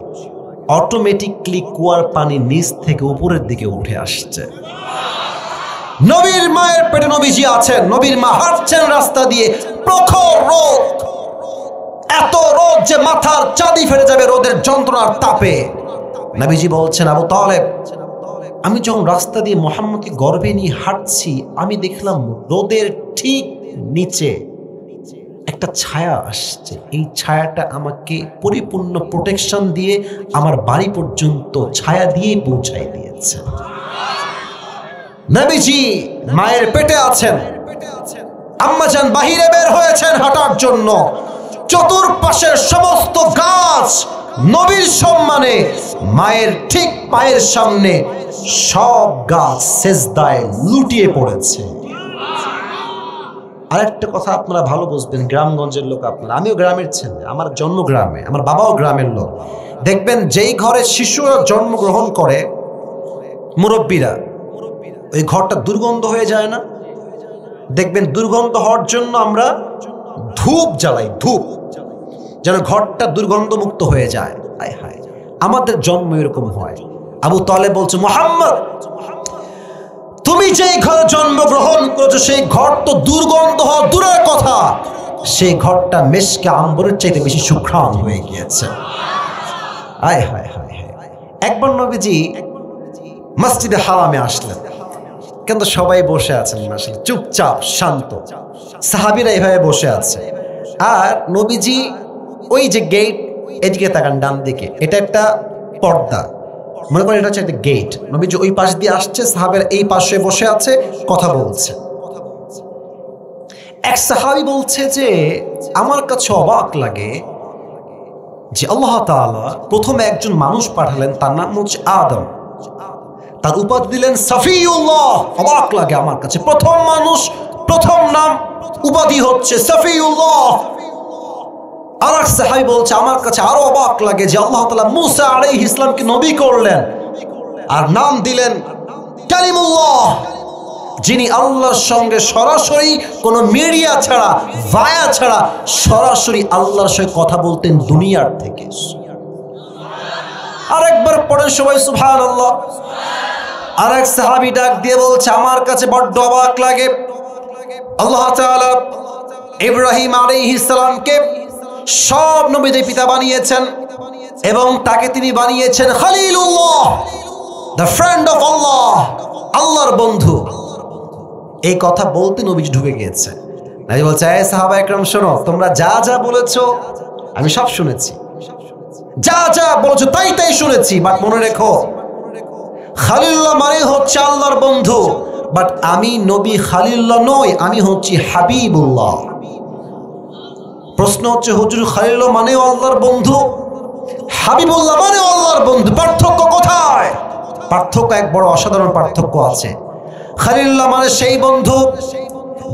অটোমেটিকলি কুয়ার পানি নিচ থেকে উপরের দিকে উঠে আসছে। নবীর মায়ের পেটে নবীজি আছেন, নবীর মা হাঁটছেন রাস্তা দিয়ে, প্রখর রোদ, এত রোদ যে মাথার চাঁদি ফেটে যাবে রোদের যন্ত্রণার তাপে। নবীজি বলছেন, আবু তালেব, আমি যখন রাস্তা দিয়ে মুহাম্মদকে গর্ভে নিয়ে হাঁটছি আমি দেখলাম রোদের ঠিক নিচে একটা ছায়া আসছে, এই ছায়াটা আমাকে পরিপূর্ণ প্রোটেকশন দিয়ে আমার বাড়ি পর্যন্ত ছায়া দিয়ে পৌঁছায় দিয়েছে। নবীজি মায়ের পেটে আছেন, আম্মাজান বাহিরে বের হয়েছেন হাঁটার জন্য, চতুর্পাশের সমস্ত গাছ নবীর সম্মানে মায়ের ঠিক পায়ের সামনে সব গাছ সেজদায় লুটিয়ে পড়েছে। আরেকটা কথা আপনারা ভালো বুঝবেন, গ্রামগঞ্জের লোক আপনারা, আমিও গ্রামের ছেলে, আমার জন্ম গ্রামে, আমার বাবাও গ্রামের লোক। দেখবেন যেই ঘরে শিশুরা জন্মগ্রহণ করে মুরব্বীরা, ওই ঘরটা দুর্গন্ধ হয়ে যায় না? দেখবেন দুর্গন্ধ হওয়ার জন্য আমরা ধূপ জ্বালাই, ধূপ, যেন ঘরটা দুর্গন্ধ মুক্ত হয়ে যায়। হায় হায়, আমাদের জন্ম এরকম হয়। আবু তালেব বলছে, মুহাম্মদ, তুমি যেই ঘরে জন্মগ্রহণ করেছো সেই ঘর তো দুর্গন্ধ হওয়া দূরের কথা, সেই ঘরটা মেশকে আম্বরের চাইতে বেশি সুঘ্রাণ হয়ে গিয়েছে। আয় হায় হায় হায়। একবার নবীজি মসজিদে হারামে আসলেন, কিন্তু সবাই বসে আছেন আসলে চুপচাপ শান্ত, সাহাবীরা এইভাবে বসে আছে, আর নবীজি ওই যে গেট, এদিকে তাকান ডান দিকে, এটা একটা পর্দা, মনে করেন এটা হচ্ছে একটা গেট, নবীজি ওই পাশ দিয়ে আসছে, সাহাবের এই পাশে বসে আছে, কথা বলছে। এক সাহাবী বলছে যে আমার কাছে অবাক লাগে যে আল্লাহ তাআলা প্রথমে একজন মানুষ পাঠালেন, তার নাম হচ্ছে আদম, তার উপাধি দিলেন সফিউল্লাহ। অবাক লাগে আমার কাছে, প্রথম মানুষ, প্রথম নাম, উপাধি হচ্ছে সফিউল্লাহ। আর এক সাহাবী বলছে আমার কাছে আরো অবাক লাগে যে আল্লাহ তাআলা মূসা আলাইহিস সালামকে নবী করলেন আর নাম দিলেন কালিমুল্লাহ, যিনি আল্লাহর সঙ্গে সরাসরি কোনো মিডিয়া ছাড়া, ভায়া ছাড়া সরাসরি আল্লাহর সঙ্গে কথা বলতেন দুনিয়ার থেকে। আরেকবার পড়েন সবাই সুবহানাল্লাহ। আর এক সাহাবী ডাক দিয়ে বলছে আমার কাছে বড্ড অবাক লাগে, আল্লাহ তাআলা ইব্রাহিম আলাইহিস সালামকে সব নবীদের পিতা বানিয়েছেন এবং তাকে তিনি বানিয়েছেন খলিলুল্লাহ, দ্য ফ্রেন্ড অফ আল্লাহ, আল্লাহর বন্ধু। এই কথা বলতে নবীজি ঢুকে গিয়েছে। নবী বলছে, এই সাহাবা একরাম শোনো, তোমরা যা যা বলেছো আমি সব শুনেছি, যা যা বলেছো তাই তাই শুনেছি, বাট মনে রেখো খলিলুল্লাহ মানে হচ্ছে আল্লাহর বন্ধু, বাট আমি নবী খলিলুল্লাহ নই, আমি হচ্ছি হাবিবুল্লাহ। প্রশ্ন হচ্ছে হুজুর খলিলুল্লাহ মানেও আল্লাহর বন্ধু, হাবিবুল্লাহ মানেও আল্লাহর বন্ধু, পার্থক্য কোথায়? পার্থক্য এক বড় অসাধারণ পার্থক্য আছে। খলিলুল্লাহ মানে সেই বন্ধু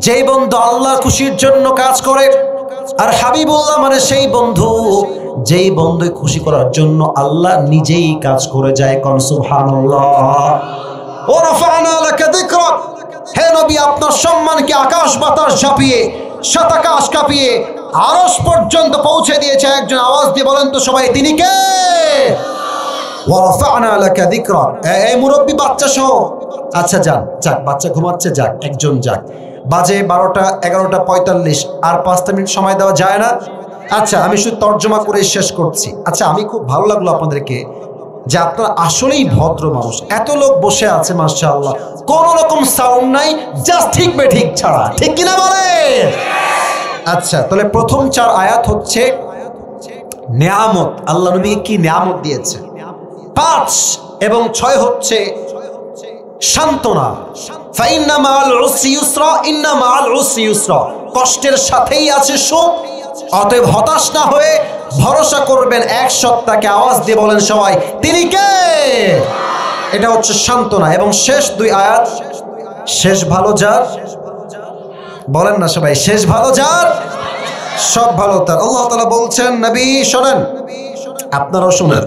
যেই বন্ধু আল্লাহ খুশির জন্য কাজ করে। আর হাবিবুল্লাহ মানে সেই বন্ধু যেই বন্ধু খুশি করার জন্য আল্লাহ নিজেই কাজ করে যায়। কোন সুবহানাল্লাহ। ওয়া রাফা'না লাকা যিকরাক, হে নবী আপনার সম্মানকে আকাশ বাতাস ঝাঁপিয়ে সাত আকাশ কাঁপিয়ে আরশ পর্যন্ত পৌঁছে দিয়েছে। একজন আওয়াজ দিয়ে বলেন তো সবাই, তিনি কে? ওয়া রাফা'না লাকা যিকরাক। এই মুরব্বী বাচ্চা সহ, আচ্ছা যাক বাচ্চা ঘুমাচ্ছে, যাক একজন যাক। বাজে 12টা 11:45, আর 5 মিনিট সময় দেওয়া যায় না? আচ্ছা আমি শুধু তর্জমা করে শেষ করছি। আচ্ছা আমি খুব ভালো লাগলো আপনাদেরকে যে আপনারা আসলেই ভদ্র মানুষ। এত লোক বসে আছে মাশাআল্লাহ, কোন রকম সাউন্ড নাই, জাস্ট ঠিক বেঠিক ছাড়া, ঠিক কিনা বলে? আচ্ছা তাহলে প্রথম 4 আয়াত হচ্ছে নিয়ামত, আল্লাহ নবীকে কি নিয়ামত দিয়েছে। 5 এবং 6 হচ্ছে সান্ত্বনা। ফাইন্না মাআল উসরি ইউসরা, ইন্না মাআল উসরি ইউসরা, কষ্টের সাথেই আছে সুখ, অতএব হতাশ না হয়ে ভরসা করবেন এক সত্তাকে। আওয়াজ দিয়ে বলেন সবাই, তিনি কে? এটা হচ্ছে সান্ত্বনা। এবং শেষ 2 আয়াত, শেষ ভালো যার, বলেন না সবাই, শেষ ভালো যার, সব ভালো তার। আল্লাহ তাআলা বলছেন, নবী শোনেন, আপনারাও শুনেন,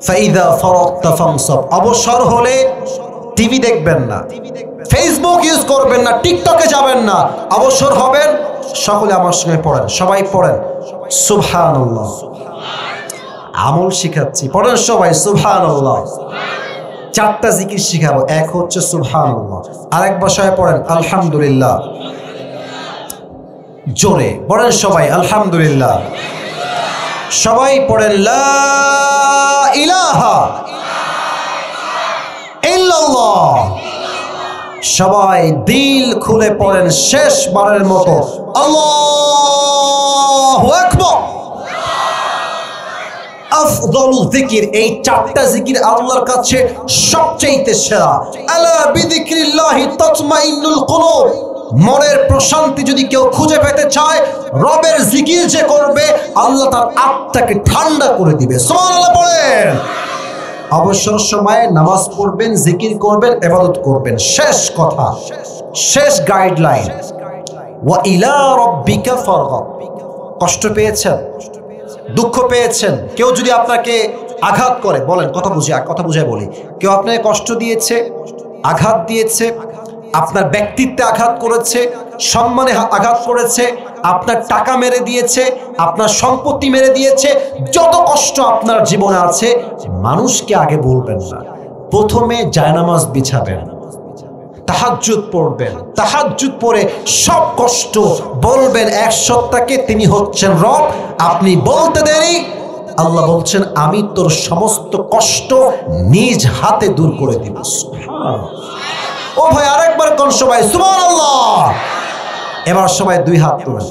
ফাইদা ফারাগতা ফানসাব, অবসর হলে টিভি দেখবেন না, ফেসবুক ইউজ করবেন না, টিকটকে যাবেন না, অবসর হবেন সকলে আমার সঙ্গে পড়েন, সবাই পড়েন সুবহানাল্লাহ। আমল শিখাচ্ছি, পড়েন সবাই সুবহানাল্লাহ। 4টা জিকির শিখাবো, এক হচ্ছে সুবহানাল্লাহ, আরেকবার সবাই পড়েন আলহামদুলিল্লাহ, জোরে পড়েন সবাই আলহামদুলিল্লাহ, সবাই পড়েন লা ইলাহা ইল্লাল্লাহ, সবাই দিল খুলে পড়েন শেষবারের মতো আল্লাহু আকবার। আফদালুল যিকির, এই 4টা জিকির আল্লাহর কাছে সবচেয়ে সেরা। আলা বিযিকরিল্লাহি তাতমাইন্নুল কুলুব, মনের প্রশান্তি যদি কেউ খুঁজে পেতে চায়, রবের জিকির যে করবে আল্লাহ তার আত্মাকে ঠান্ডা করে দিবে। সুবহানাল্লাহ পড়েন। অবসর সময়ে নামাজ পড়বেন, জিকির করবেন, ইবাদত করবেন। শেষ কথা, শেষ গাইডলাইন, ওয়া ইলা রাব্বিকা ফারগাব। কষ্ট পেয়েছেন, দুঃখ পেয়েছেন, কেউ যদি আপনাকে আঘাত করে, বলেন কথা বুঝায় বলি, কেউ আপনাকে কষ্ট দিয়েছে, আঘাত দিয়েছে, আপনার ব্যক্তিত্বে আঘাত করেছে, সম্মানে আঘাত করেছে, আপনার টাকা মেরে দিয়েছে, আপনার সম্পত্তি মেরে দিয়েছে, যত কষ্ট আপনার জীবনে আছে মানুষকে আগে বলবেন না, প্রথমে জায়নামাজ বিছাবেন, তাহাজ্জুদ পড়বেন, তাহাজ্জুদ পড়ে সব কষ্ট বলবেন এক সত্তাকে, তিনি হচ্ছেন রব। আপনি বলতে দেরি, আল্লাহ বলছেন আমি তোর সমস্ত কষ্ট নিজ হাতে দূর করে দিব। ও ভাই আরেকবার কোন সবাই সুবহানাল্লাহ। এবার সবাই 2 হাত তুলেন,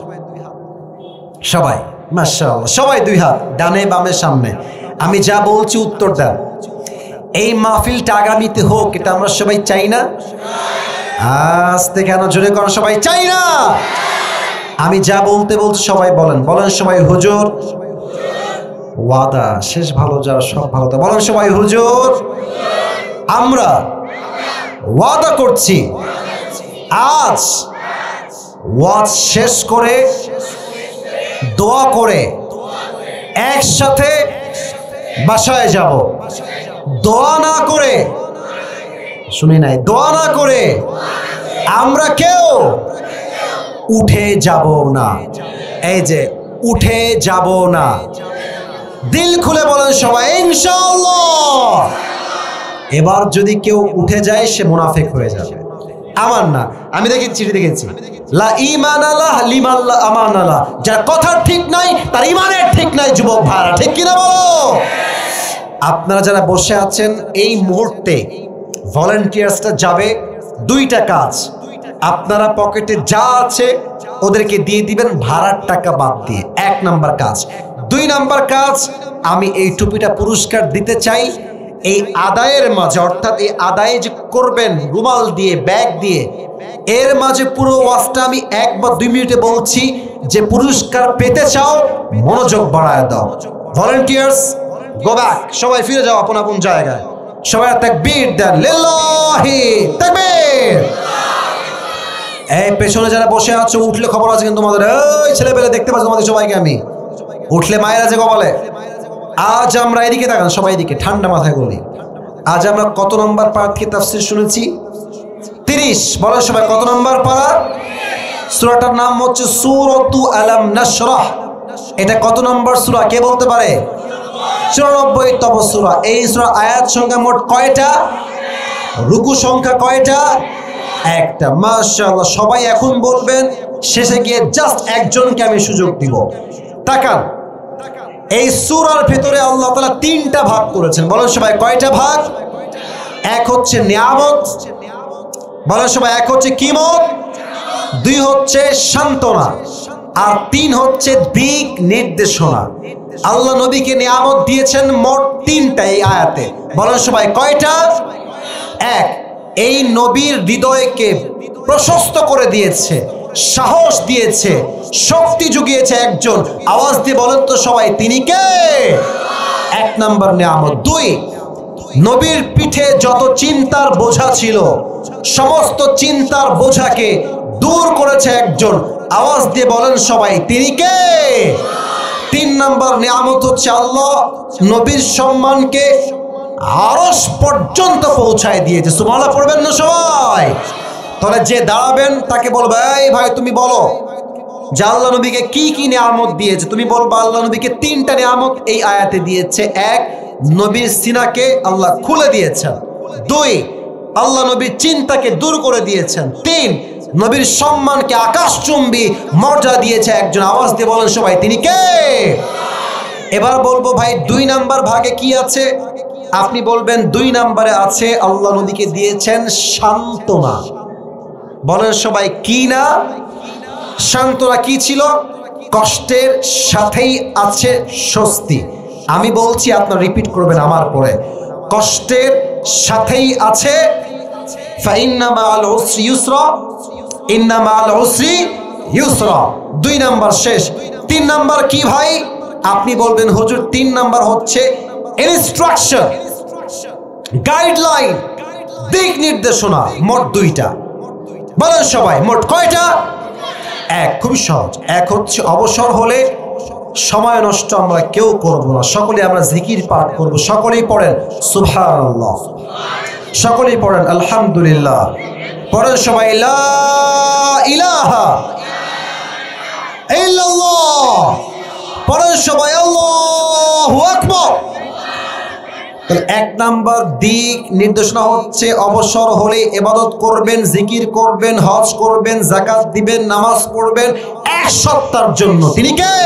সবাই মাশাআল্লাহ, সবাই 2 হাত, ডানে বামে সামনে। আমি যা বলছি উত্তর দেন। এই মাহফিলটা আগামীতে হোক, এটা আমরা সবাই চাই না? আস্তে কেন, জোরে কোন সবাই চাই না? আমি যা বলতে সবাই বলেন সবাই হুজুর ওয়াদা, শেষ ভালো যার সব ভালো তার, বলেন সবাই হুজুর আমরা ওয়াদা করছি আজ ওয়াজ শেষ করে দোয়া করে একসাথে বাসায় যাব। দোয়া না করে, শুনি নাই, দোয়া না করে আমরা কেউ উঠে যাব না। এই যে উঠে যাব না, দিল খুলে বলেন সবাই ইনশাআল্লাহ। এবার যদি কেউ উঠে যায় সে মুনাফিক হয়ে যাবে। আমার না, আমি চিঠি দেখেছি, লা ঈমানাল্লাহ লিমান লা আমানাল্লাহ, যার কথা ঠিক নাই তার ঈমানের ঠিক নাই। যুবক ভাইরা ঠিক কিনা বলো? আপনারা যারা বসে আছেন এই মুহূর্তে ভলান্টিয়ার্সটা যাবে 2টা কাজ। আপনারা পকেটে যা আছে ওদেরকে দিয়ে দিবেন ভাড়ার টাকা বাদ দিয়ে, 1 নাম্বার কাজ। 2 নাম্বার কাজ, আমি এই টুপিটা পুরস্কার দিতে চাই। এই আদায়ের মাঝে, অর্থাৎ এই আদায়ে যে করবেন রুমাল দিয়ে, ব্যাগ দিয়ে, এর মাঝে পুরো ওয়াজটা আমি 1 বা 2 মিনিটে বলছি। যে পুরস্কার পেতে চাও মনোযোগ বাড়ায় দাও। ভলান্টিয়ার্স গো ব্যাক, সবাই ফিরে যাও আপন আপন জায়গায়। সবাই তাকবীর দেন, লিল্লাহি তাকবীর। এই পেছনে যারা বসে আছো উঠলে খবর আছে কিন্তু তোমাদের, এই ছেলেপেলে দেখতে পাচ্ছ তোমাদের সবাইকে আমি, উঠলে মায়ের আছে কপালে। আজ আমরা এদিকে তাকান, সবাই এদিকে, ঠান্ডা মাথায় বলি, আজ আমরা কত নম্বর পারা থেকে তাফসীর শুনেছি? 30। বলেন সবাই কত নম্বর পারা? সূরাটার নাম হচ্ছে সূরাতু আলাম নাশরাহ। এটা কত নম্বর সূরা কে বলতে পারে? 94তম সূরা। এই সূরা আয়াত সংখ্যা মোট কয়টা? রুকু সংখ্যা কয়টা? একটা। মাশাআল্লাহ, সবাই এখন বলবেন, শেষে গিয়ে জাস্ট একজনকে আমি সুযোগ দিব। তাকান, এই সূরার ভিতরে আল্লাহ তাআলা 3টা ভাগ করেছেন। বলেন সবাই কয়টা ভাগ? এক হচ্ছে নিয়ামত, বলেন সবাই এক হচ্ছে কিমত, 2 হচ্ছে সান্ত্বনা, আর 3 হচ্ছে দিক নির্দেশনা। আল্লাহ নবীকে নিয়ামত দিয়েছেন মোট 3টা এই আয়াতে। বলেন সবাই কয়টা? এক, এই নবীর হৃদয়কে প্রশস্ত করে দিয়েছে, সাহস দিয়েছে, শক্তি জুগিয়েছে একজন। আওয়াজ দিয়ে বলেন তো সবাই, তিনি কে? 1 নম্বর নিয়ামত। 2, নবীর পিঠে যত চিন্তার বোঝা ছিল সমস্ত চিন্তার বোঝাকে দূর করেছে একজন। আওয়াজ দিয়ে বলেন সবাই, তিনি কে? 3 নম্বর নিয়ামত হচ্ছে আল্লাহ নবীর সম্মানকে আরশ পর্যন্ত পৌঁছায় দিয়েছে। সুবহানাল্লাহ পড়বেন না সবাই? তাহলে যে দাঁড়াবেন তাকে বলবে, এই ভাই তুমি বলো যে আল্লাহ নবীকে কি কি নিয়ামত দিয়েছে। তুমি বলবা আল্লাহ নবীকে 3টা নিয়ামত এই আয়াতে দিয়েছে। 1, নবীর সিনাকে আল্লাহ খুলে দিয়েছেন। 2, আল্লাহ নবীর চিন্তাকে দূর করে দিয়েছেন। 3, নবীর সম্মানকে আকাশচুম্বী মর্যাদা দিয়েছে একজন। আওয়াজ দিয়ে বলেন সবাই, তিনি কে? এবার বলবো ভাই 2 নাম্বার ভাগে কি আছে? আপনি বলবেন 2 নম্বরে আছে আল্লাহ নবীকে দিয়েছেন সান্ত্বনা। বলেন সবাই কি না? সান্ত্বনা কি ছিল? কষ্টের সাথেই আছে স্বস্তি। আমি বলছি, আপনারা রিপিট করবেন আমার পরে। কষ্টের সাথেই আছে ফাইন্না মাআল উসরি ইউসরা, ইন্না মাআল উসরি ইউসরা। 2 নাম্বার শেষ। 3 নাম্বার কি ভাই? আপনি বলবেন হুজুর 3 নাম্বার হচ্ছে ইনস্ট্রাকশন, গাইডলাইন, দিক নির্দেশনা। মোট 2টা। বলেন সবাই মোট কয়টা? 1। খুবই সহজ। 1 হচ্ছে অবসর হলে সময় নষ্ট আমরা কেউ করব না, সকলে আমরা জিকির পাঠ করব। সকলেই পড়েন সুবহানাল্লাহ, সকলেই পড়েন আলহামদুলিল্লাহ, পড়েন সবাই লা ইলাহা ইল্লাল্লাহ, পড়েন সবাই আল্লাহু আকবার। 1 নাম্বার দিক নির্দেশনা হচ্ছে অবসর হলে ইবাদত করবেন, জিকির করবেন, হজ করবেন, যাকাত দিবেন, নামাজ পড়বেন 1 সপ্তাহের জন্য। তিনি কে?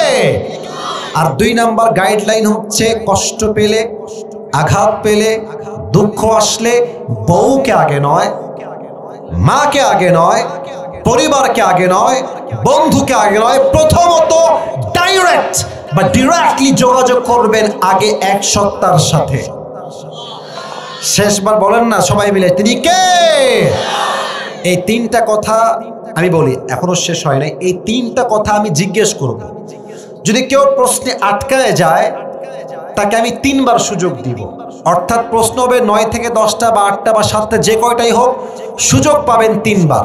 আর 2 নাম্বার গাইডলাইন হচ্ছে কষ্ট পেলে, আঘাত পেলে, দুঃখ আসলে বউকে আগে নয়, মাকে আগে নয়, পরিবারকে আগে নয়, বন্ধুকে আগে নয়, প্রথমত ডিরেক্টলি যোগাযোগ করবেন আগে 1 সপ্তাহের সাথে। শেষবার বলেন না সবাই মিলে, তিনি কে? এই 3টা কথা আমি বলি, এখনো শেষ হয় নাই। এই 3টা কথা আমি জিজ্ঞেস করব। যদি কেউ প্রশ্নে আটকায় যায় তাকে আমি 3 বার সুযোগ দিব। অর্থাৎ প্রশ্ন হবে 9 থেকে 10টা বা 8টা বা 7টা, যে কয়টাই হোক, সুযোগ পাবেন 3 বার।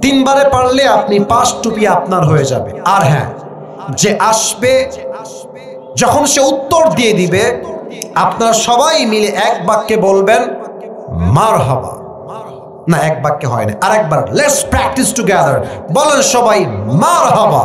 3 বারে পারলে আপনি 5 টুপি আপনার হয়ে যাবে। আর হ্যাঁ, যে আসবে যখন সে উত্তর দিয়ে দিবে, আপনারা সবাই মিলে 1 বাক্যে বলবেন মারহাবা। না, 1 বাক্যে হয় না, আরেকবার লেটস প্র্যাকটিস টুগেদার। বলেন সবাই মারহাবা।